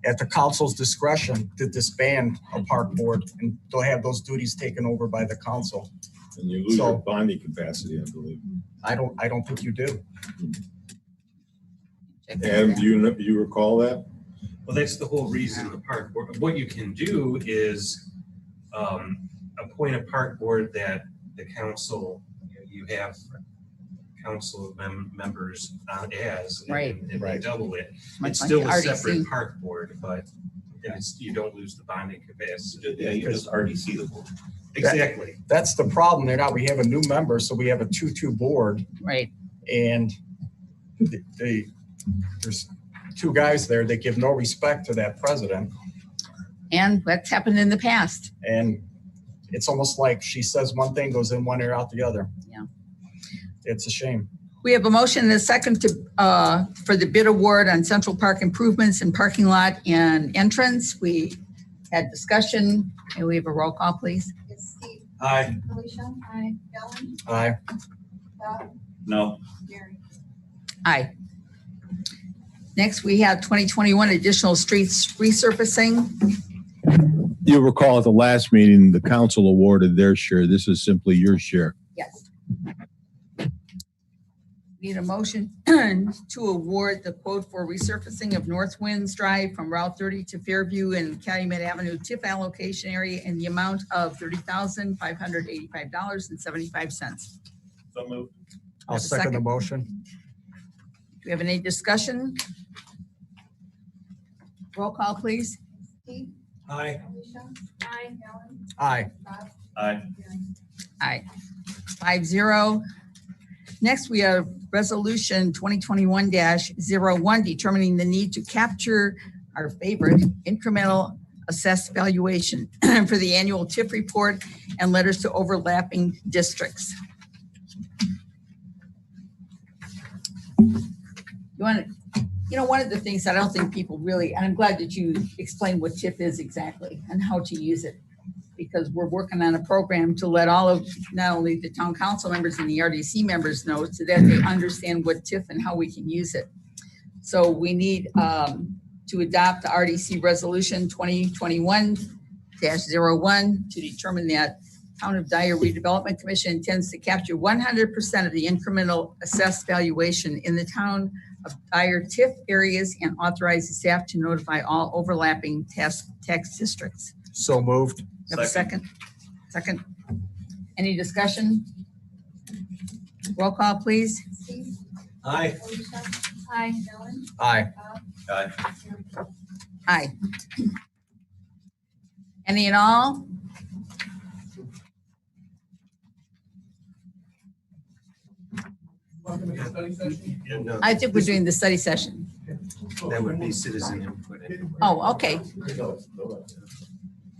at the council's discretion, to disband a park board, and they'll have those duties taken over by the council. And you lose your bonding capacity, I believe. I don't think you do. And do you recall that? Well, that's the whole reason the park board. What you can do is appoint a park board that the council, you have council members as, right, and they double it. Much It's like still the a RDC. separate park board, but you don't lose the bonding capacity. Yeah, you just RDC the board. Exactly. That's the problem there now. We have a new member, so we have a 2-2 board. Right. And there's 2 guys there that give no respect to that president. And that's happened in the past. And it's almost like she says one thing, goes in one ear, out the other. Yeah. It's a shame. We have a motion and a second to for the bid award on Central Park improvements in parking lot and entrance. We had discussion, and we have a roll call, please. Yes, Steve. Aye. Alicia. Aye. Ellen. Aye. Doug. No. Gary. Aye. Next, we have 2021 additional streets resurfacing. You recall at the last meeting, the council awarded their share. This is simply your share. Yes. Need a motion to award the quote for resurfacing of North Winds Drive from Route 30 to Fairview and Calumet Avenue TIF allocation area in the amount of $30,585.75. So moved. I'll second the motion. Do we have any discussion? Roll call, please. Steve. Aye. Alicia. Aye. Ellen. Aye. Doug. Aye. Gary. Aye. 5-0. Next, we have Resolution 2021-01, determining the need to capture our favorite incremental assessed valuation for the annual TIF report and letters to overlapping districts. One of the things that I don't think people really, and I'm glad that you explained what TIF is exactly and how to use it, because we're working on a program to let all of, not only the town council members and the RDC members know, so that they understand what TIF and how we can use it. So we need to adopt the RDC resolution 2021-01 to determine that Town of Dyer Redevelopment Commission intends to capture 100% of the incremental assessed valuation in the town of Dyer TIF areas and authorize the staff to notify all overlapping tax districts. So moved. Have a second? Second. Any discussion? Roll call, please. Steve. Aye. Alicia. Aye. Ellen. Aye. Doug. Aye. Gary. Aye. Any and all? Yeah, no, I think we're doing the study session. that would be citizen input. Oh, okay.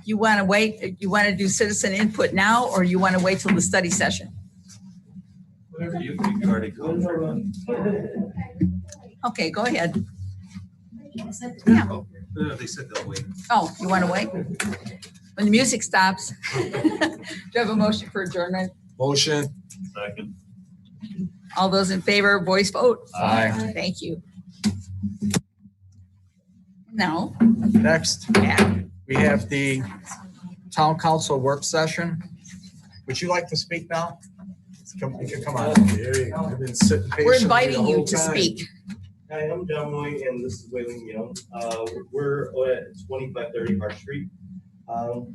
You want to wait, you want to do citizen input now, or you want to wait till the study session? Whatever you already called for. Okay, go ahead. Yeah. They said they'll wait. Oh, you want to wait? When the music stops. Do you have a motion for adjournment? Motion. Second. All those in favor, voice vote? Aye. Thank you. Now, Next, we have the town council work session. Would you like to speak now? You can come on. I've been sitting we're patiently the inviting you whole to time. speak. Hi, I'm John Moy, and this is Wayland Young. We're at 2530 Hart Street.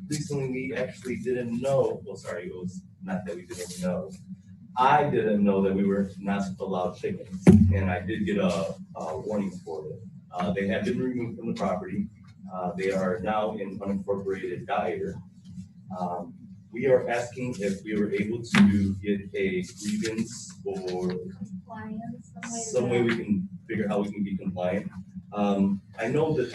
Recently, we actually didn't know, well, sorry, it was not that we didn't know. I didn't know that we were not allowed chickens, and I did get a warning for it. They have been removed from the property. They are now in unincorporated Dyer. We are asking if we were able to get a grievance or some way we can figure how we can be compliant. I know that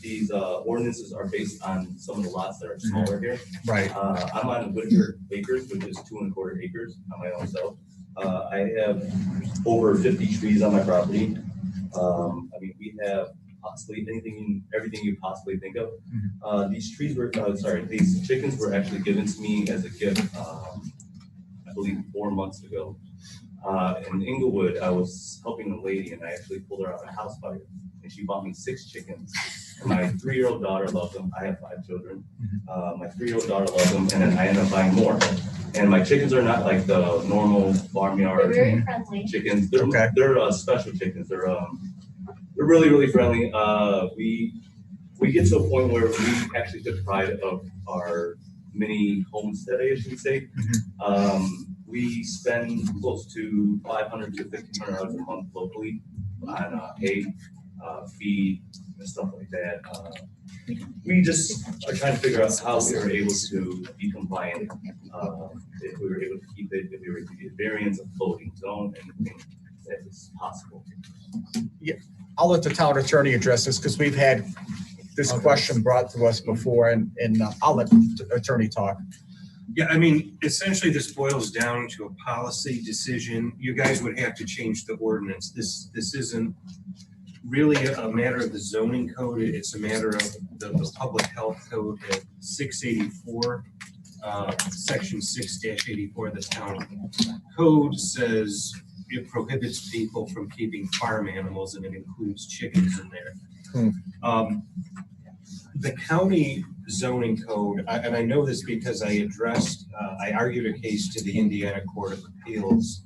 these ordinances are based on some of the lots that are smaller here. Right. I'm on Whitaker Acres, which is 2¼ acres on my own self. I have over 50 trees on my property. I mean, we have possibly everything you possibly think of. These trees were, these chickens were actually given to me as a gift, I believe 4 months ago. In Inglewood, I was helping a lady and I actually pulled her out of a house fire and she bought me 6 chickens. My 3-year-old daughter loves them. I have 5 children. My 3-year-old daughter loves them, and then I ended up buying more. And my chickens are not like the normal farmyard They're very friendly. chickens. They're special chickens. They're really, really friendly. We get to a point where we actually took pride of our mini homestead, I should say. We spend close to $500 to $1,500 a month locally on hay, feed, and stuff like that. We just are trying to figure out how we are able to be compliant. If we were able to keep it, if we were to get variance of floating zone, anything that is possible. Yeah, I'll let the town attorney address this because we've had this question brought to us before, and I'll let the attorney talk. Yeah, I mean, essentially this boils down to a policy decision. You guys would have to change the ordinance. This isn't really a matter of the zoning code. It's a matter of the public health code at 684, section 6-84. The town code says it prohibits people from keeping farm animals, and it includes chickens in there. The county zoning code, and I know this because I argued a case to the Indiana Court of Appeals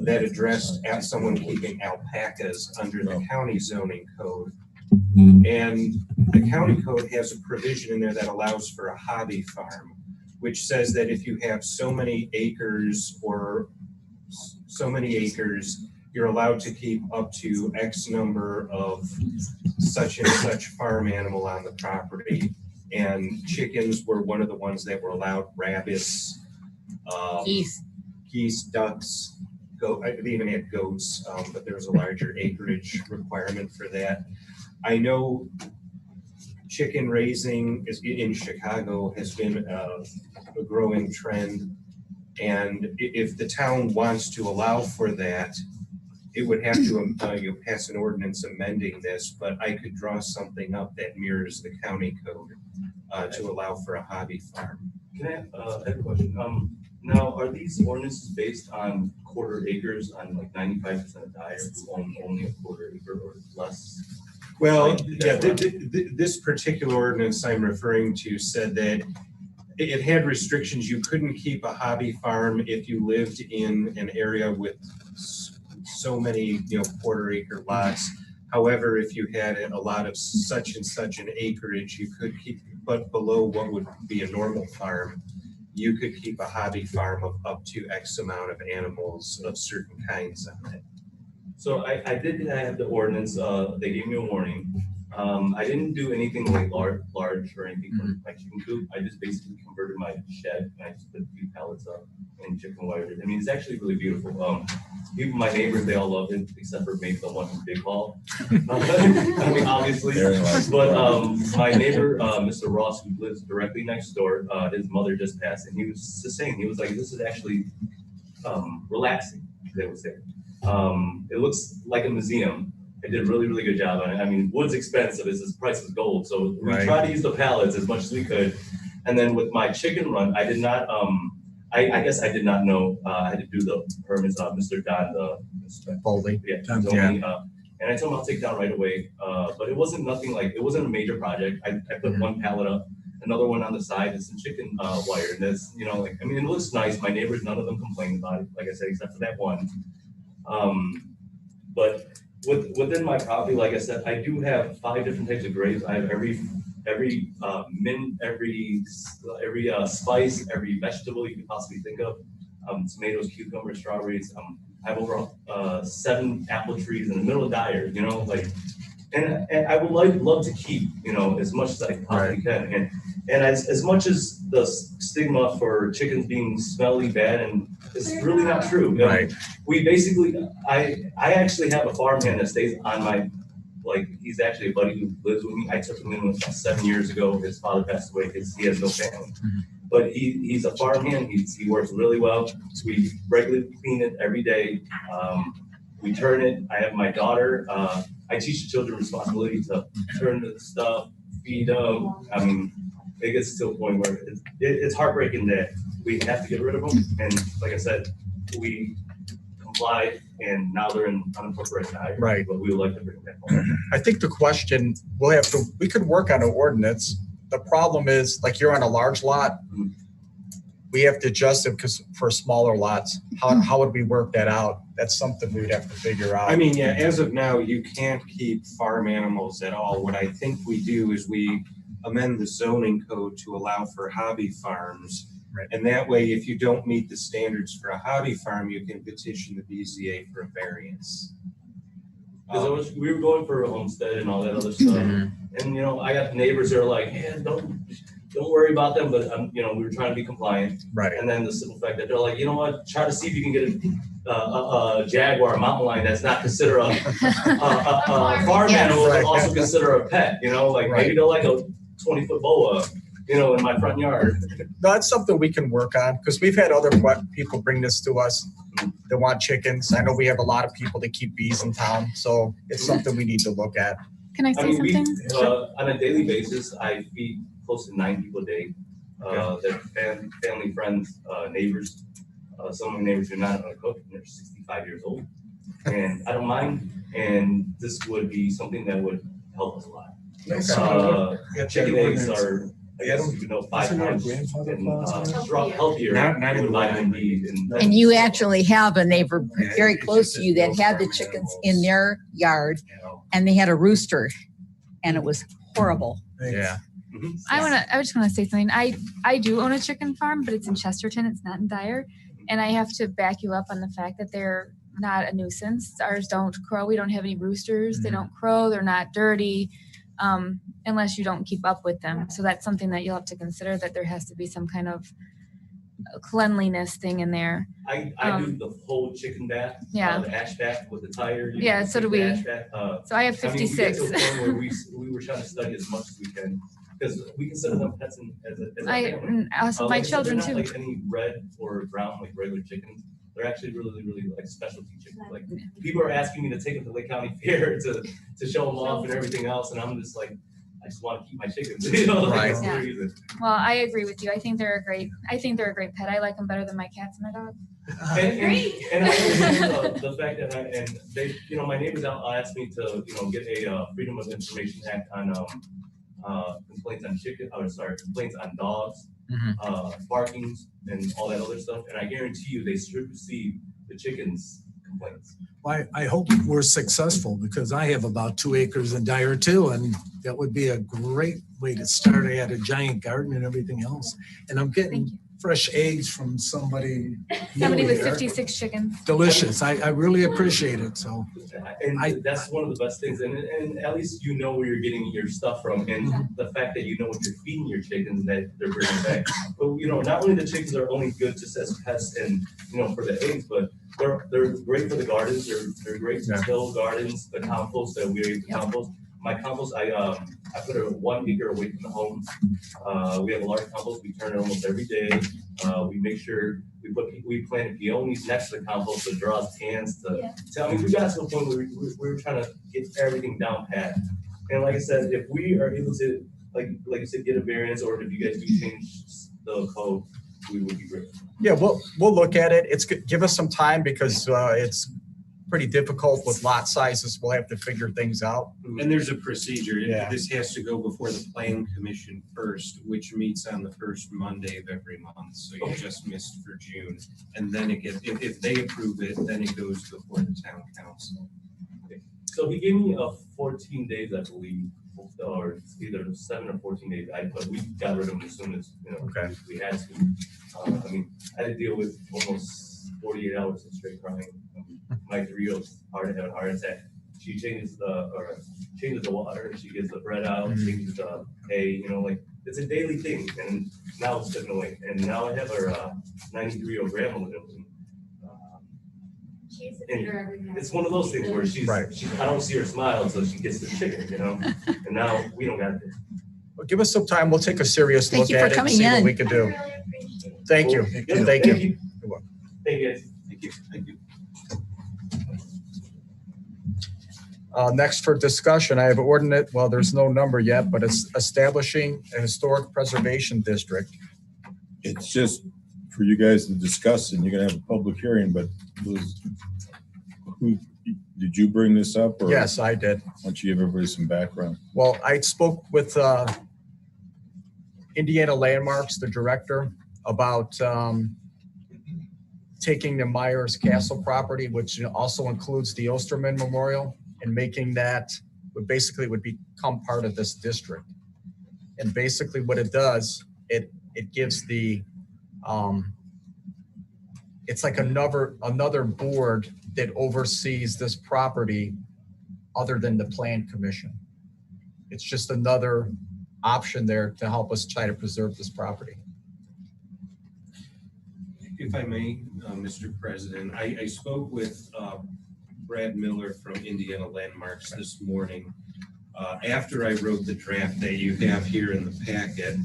that addressed someone keeping alpacas under the county zoning code. And the county code has a provision in there that allows for a hobby farm, which says that if you have so many acres you're allowed to keep up to X number of such and such farm animal on the property. And chickens were one of the ones that were allowed, rabbits, geese, ducks, they even had goats, but there was a larger acreage requirement for that. I know chicken raising in Chicago has been a growing trend. And if the town wants to allow for that, it would have to pass an ordinance amending this, but I could draw something up that mirrors the county code to allow for a hobby farm. Can I add a question? Now, are these ordinances based on quarter acres on like 95% of Dyer who own only a quarter acre or less? Well, yeah, this particular ordinance I'm referring to said that it had restrictions. You couldn't keep a hobby farm if you lived in an area with so many, quarter acre lots. However, if you had a lot of such and such an acreage, you could keep, but below what would be a normal farm, you could keep a hobby farm of up to X amount of animals of certain kinds on it. So I have the ordinance. They gave me a warning. I didn't do anything like large or anything for my chicken coop. I just basically converted my shed and I just put a few pallets up and chicken wire. I mean, it's actually really beautiful. Even my neighbors, they all love it, except for maybe the one from Big Hall. I mean, obviously. But my neighbor, Mr. Ross, who lives directly next door, his mother just passed, and he was just saying, he was like, this is actually relaxing, they would say. It looks like a museum. I did a really, really good job on it. I mean, wood's expensive, it's the price of gold. So we tried to use the pallets as much as we could. And then with my chicken run, I did not, I guess I did not know, I had to do the permits, Mr. Don, Boldy. Yeah, told me, and I told him I'll take it down right away. But it wasn't nothing like, it wasn't a major project. I put one pallet up, another one on the side, and some chicken wire. And that's, like, I mean, it looks nice. My neighbors, none of them complained about it, like I said, except for that one. But within my property, like I said, I do have 5 different types of grapes. I have every mint, every spice, every vegetable you can possibly think of. tomatoes, cucumbers, strawberries. I have over 7 apple trees in the middle of Dyer, you know, like, and I would love to keep, you know, as much as I possibly can. And as much as the stigma for chickens being smelly, bad, and it's really not true. You know, we basically, I actually have a farmhand that stays on my, like, he's actually a buddy who lives with me. I took him in 7 years ago. His father passed away because he has no family. But he's a farmhand. He works really well. We regularly clean it every day. We turn it. I have my daughter. I teach the children responsibility to turn the stuff, feed them. I mean, it gets to a point where it's heartbreaking that we have to get rid of them. And like I said, we complied, and now they're in unincorporated Dyer. Right. But we would like to bring them back home. I think the question, we could work on an ordinance. The problem is, like, you're on a large lot. We have to adjust it because for smaller lots, how would we work that out? That's something we'd have to figure out. I mean, yeah, as of now, you can't keep farm animals at all. What I think we do is we amend the zoning code to allow for hobby farms. Right. And that way, if you don't meet the standards for a hobby farm, you can petition the BZA for a variance. Because we were going for a homestead and all that other stuff. And, you know, I got neighbors that are like, hey, don't worry about them. But, you know, we were trying to be compliant. Right. And then the simple fact that they're like, you know what, try to see if you can get a Jaguar mountain lion that's not considered a farm animal, but also consider a pet, you know, like maybe they'll like a 20-foot boa, you know, in my front yard. That's something we can work on, because we've had other people bring this to us that want chickens. I know we have a lot of people that keep bees in town, so it's something we need to look at. Can I say something? On a daily basis, I feed close to 9 people a day. They're family, friends, neighbors. Some of my neighbors are not gonna cook, and they're 65 years old. And I don't mind, and this would be something that would help us a lot. Chicken eggs are, I guess you know, 5 times healthier with vitamin D. And you actually have a neighbor very close to you that had the chickens in their yard, and they had a rooster, and it was horrible. Yeah. I just want to say something. I do own a chicken farm, but it's in Chesterton. It's not in Dyer. And I have to back you up on the fact that they're not a nuisance. Ours don't crow. We don't have any roosters. They don't crow. They're not dirty, unless you don't keep up with them. So that's something that you'll have to consider, that there has to be some kind of cleanliness thing in there. I do the whole chicken bath, the ash bath with the tire. Yeah, so do we. So I have 56. I mean, we get to a point where we were trying to study as much as we can, because we consider them pets as a family. Also my children they're not too. like any red or brown like regular chickens. They're actually really, really like specialty chickens. Like people are asking me to take them to Lake County Fair to show them off and everything else, and I'm just like, I just want to keep my chickens. You know, like, that's the reason. Well, I agree with you. I think they're a great pet. I like them better than my cats and my dog. And I understand the fact that they, you know, my neighbors asked me to, you know, get a Freedom of Information Act on complaints on complaints on dogs, barkings, and all that other stuff. And I guarantee you, they should receive the chickens' complaints. I hope we're successful, because I have about 2 acres in Dyer too, and that would be a great way to start. I had a giant garden and everything else, and I'm getting fresh eggs from somebody. With 56 chickens. Delicious. I really appreciate it. So, and that's one of the best things. And at least you know where you're getting your stuff from, and the fact that you know what you're feeding your chickens that they're bringing back. But you know, not only the chickens are only good just as pets and you know for the eggs, but they're great for the gardens. They're great to till gardens. The compost that we use to compost. My compost, I put it 1 acre away from the home. We have a large compost. We turn it almost every day. We make sure we planted peonies next to the compost to draw cans to. I mean, we got to a point where we were trying to get everything down pat. And like I said, if we are able to, like you said, get a variance, or if you guys do change the code, we would be great. Yeah, we'll look at it. It's give us some time, because it's pretty difficult with lot sizes. We'll have to figure things out. And there's a procedure. Yeah. This has to go before the Plan Commission first, which meets on the first Monday of every month. So you just missed for June. And then it gets, if they approve it, then it goes before the town council. So he gave me 14 days, I believe, or it's either 7 or 14 days, but we got rid of them as soon as, we had to. I mean, I had to deal with almost 48 hours of straight crying. My 3-year-old's had a heart attack. She changes the water, she gets the bread out, changes the hay, it's a daily thing. And now it's stepping away. And now I have our 93-year-old grandma living with me. It's one of those things where I don't see her smile until she gets the chicken, and now we don't got it. Well, give us some time. We'll take a serious Thank look you for at it and coming see what in. we can do. Thank you. Yes, Thank you. Thank you, guys. Thank you. Thank you. Next for discussion, I have ordinance, well, there's no number yet, but it's establishing a historic preservation district. It's just for you guys to discuss, and you're gonna have a public hearing, but did you bring this up? Or Yes, I did. why don't you give everybody some background? Well, I spoke with Indiana Landmarks, the director, about taking the Myers Castle property, which also includes the Osterman Memorial, and making that would become part of this district. And basically what it does, it gives the, it's like another board that oversees this property other than the Plan Commission. It's just another option there to help us try to preserve this property. If I may, Mr. President, I spoke with Brad Miller from Indiana Landmarks this morning after I wrote the draft that you have here in the packet,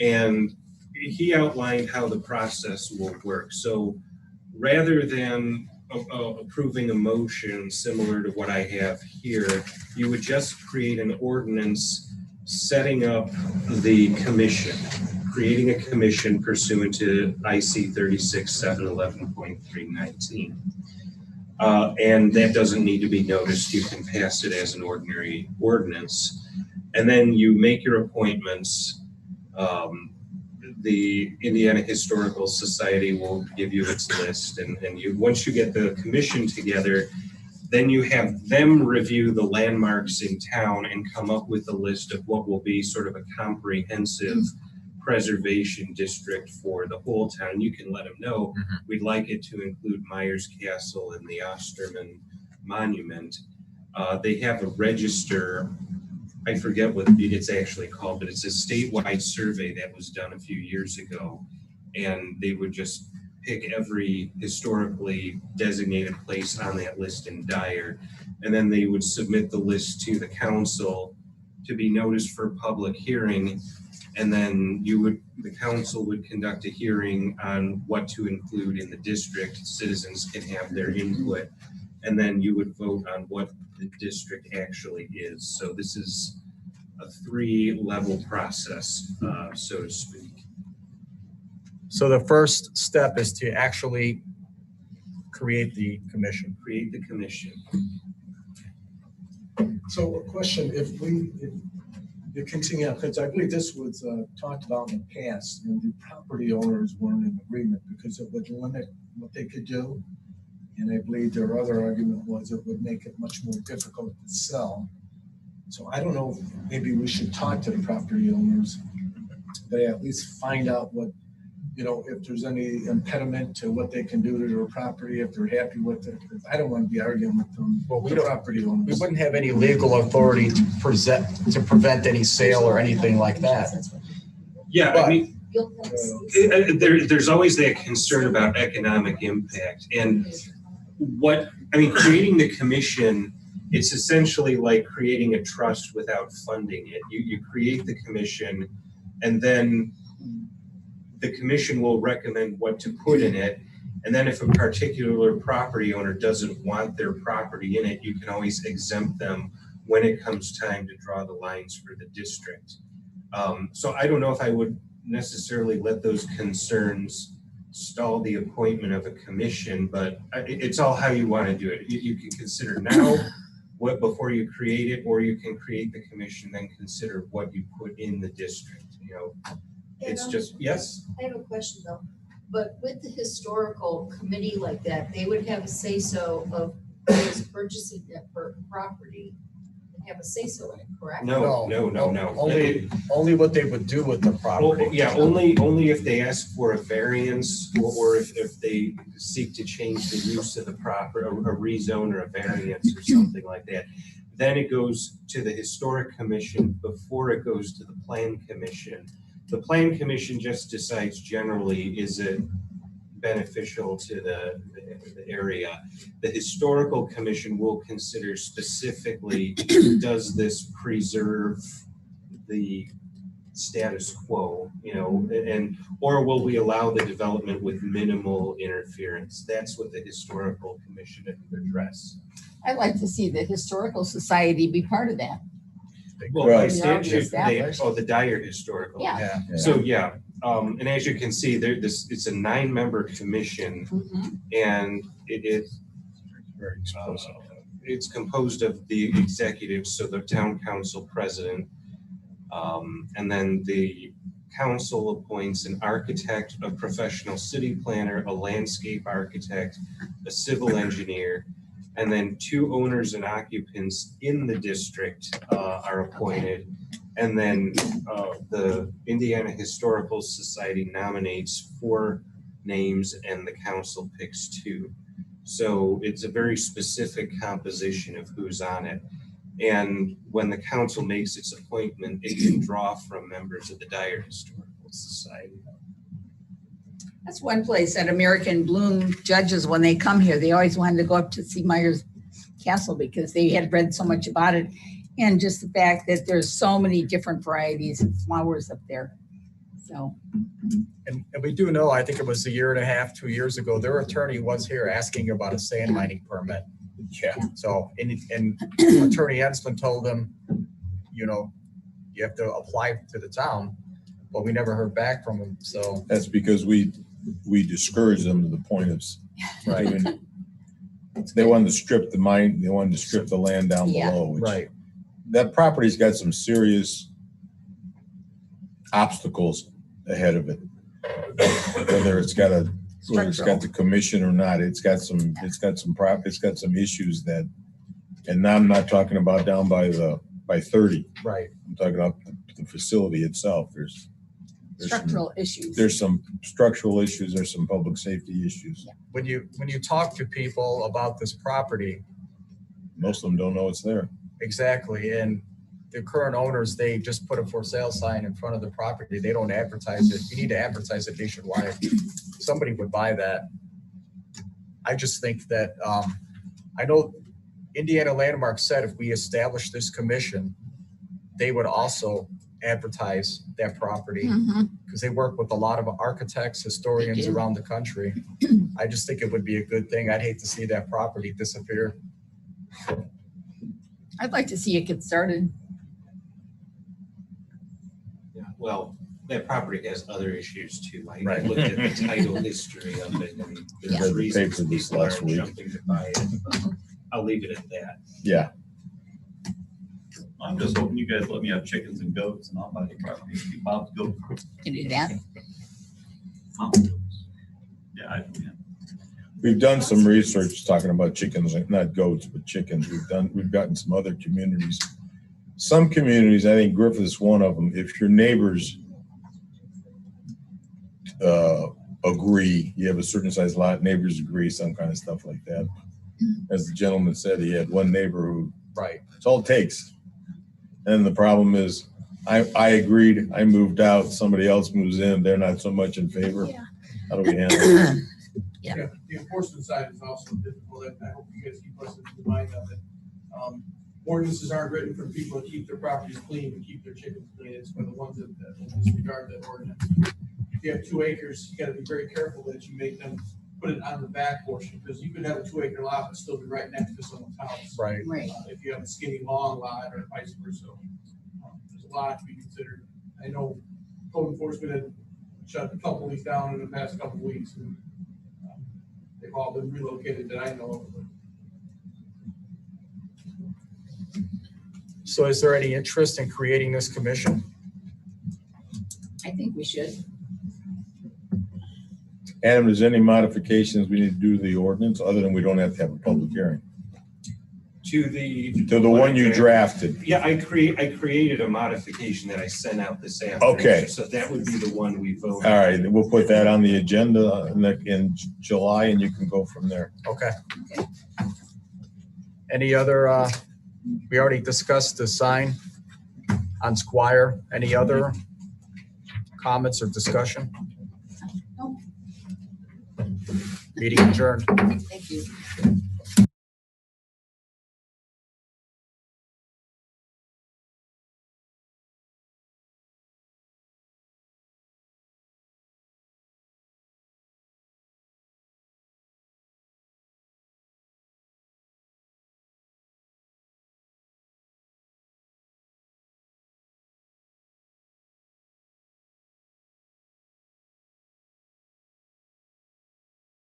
and he outlined how the process will work. So rather than approving a motion similar to what I have here, you would just create an ordinance setting up the commission, creating a commission pursuant to IC 36-711.319. And that doesn't need to be noticed. You can pass it as an ordinary ordinance. And then you make your appointments. The Indiana Historical Society will give you its list. And once you get the commission together, then you have them review the landmarks in town and come up with a list of what will be sort of a comprehensive preservation district for the whole town. You can let them know we'd like it to include Myers Castle and the Osterman Monument. They have a register, I forget what it's actually called, but it's a statewide survey that was done a few years ago. And they would just pick every historically designated place on that list in Dyer. And then they would submit the list to the council to be noticed for public hearing. And then the council would conduct a hearing on what to include in the district. Citizens can have their input, and then you would vote on what the district actually is. So this is a 3-level process, so to speak. So the first step is to actually create the commission. Create the commission. So a question, if you continue, because I believe this was talked about in the past, and the property owners weren't in agreement because it would limit what they could do. And I believe their other argument was it would make it much more difficult to sell. So I don't know, maybe we should talk to the property owners, but at least find out what, if there's any impediment to what they can do to their property, if they're happy with it. I don't want to be arguing with them. Well, we the don't, property owners. we wouldn't have any legal authority to prevent any sale or anything like that. Yeah, But- I mean, there's always that concern about economic impact. And creating the commission, it's essentially like creating a trust without funding it. You create the commission, and then the commission will recommend what to put in it. And then if a particular property owner doesn't want their property in it, you can always exempt them when it comes time to draw the lines for the district. So I don't know if I would necessarily let those concerns stall the appointment of a commission, but it's all how you want to do it. You can consider now before you create it, or you can create the commission, then consider what you put in the district. It's just, yes? I have a question though, but with the historical committee like that, they would have a say-so of who's purchasing that property have a say-so in it, correct? No. Only what they would do with the property. Well, yeah, only if they ask for a variance or if they seek to change the use of the property, a rezone or a variance or something like that. Then it goes to the historic commission before it goes to the plan commission. The plan commission just decides generally, is it beneficial to the area. The historical commission will consider specifically, does this preserve the status quo, and or will we allow the development with minimal interference? That's what the historical commission would address. I'd like to see the Historical Society be part of that. Well, by statute, the Dyer Historical. Yeah. So yeah, and as you can see, it's a 9-member commission, and it's composed of the executives, so the town council president, and then the council appoints an architect, a professional city planner, a landscape architect, a civil engineer, and then 2 owners and occupants in the district are appointed. And then the Indiana Historical Society nominates 4 names and the council picks 2. So it's a very specific composition of who's on it. And when the council makes its appointment, it can draw from members of the Dyer Historical Society. That's one place that American Bloom judges, when they come here, they always wanted to go up to see Myers Castle because they had read so much about it. And just the fact that there's so many different varieties of flowers up there. So. And we do know, I think it was 1.5 years, 2 years ago, their attorney was here asking about a sand mining permit. Yeah. So, and Attorney Ensman told them, you have to apply to the town, but we never heard back from them. So that's because we discouraged them to the point of, right. They wanted to strip the mine, they wanted to strip the land down below. Which, that property's got some serious obstacles ahead of it. Whether it's got the commission or not, it's got some issues that, and now I'm not talking about down by 30. Right. I'm talking about the facility itself. There's structural issues. There's some structural issues. There's some public safety issues. When you talk to people about this property, most of them don't know it's there. Exactly. And the current owners, they just put a for sale sign in front of the property. They don't advertise it. You need to advertise it nationwide. Somebody would buy that. I just think that, I know Indiana Landmark said if we establish this commission, they would also advertise that property because they work with a lot of architects, historians around the country. I just think it would be a good thing. I'd hate to see that property disappear. I'd like to see it get started. Yeah, well, that property has other issues too. I looked at the title history of it, and there's reasons people aren't jumping to buy it. But I'll leave it at that. Yeah. I'm just hoping you guys let me have chickens and goats and I'll buy the property. Bob's goat. Can you do that? Yeah, We've done some research talking about chickens, not goats, but chickens. We've gotten some other communities. Some communities, I think Griffith is one of them. If your neighbors agree, you have a certain size lot, neighbors agree, some kind of stuff like that. As the gentleman said, he had one neighbor who, it's all it takes. And the problem is, I agreed, I moved out, somebody else moves in, they're not so much in favor. How do we handle it? Yeah, the enforcement side is also difficult. I hope you guys keep us in mind of it. Ordinances aren't written for people to keep their properties clean and keep their chickens clean. It's for the ones that disregard that ordinance. If you have 2 acres, you gotta be very careful that you make them put it on the back portion, because you could have a 2-acre lot but still be right next to someone's house. Right. If you have a skinny long lot or vice versa. There's a lot to be considered. I know code enforcement had shut a couple of these down in the past couple of weeks. And, they've all been relocated that I know of. So is there any interest in creating this commission? I think we should. Adam, is there any modifications we need to do to the ordinance other than we don't have to have a public hearing? To the. To the one you drafted. Yeah, I created a modification that I sent out this afternoon. Okay. So that would be the one we voted. All right, we'll put that on the agenda in July and you can go from there. Okay. Any other, we already discussed the sign on Squire. Any other comments or discussion? Meeting adjourned. Thank you.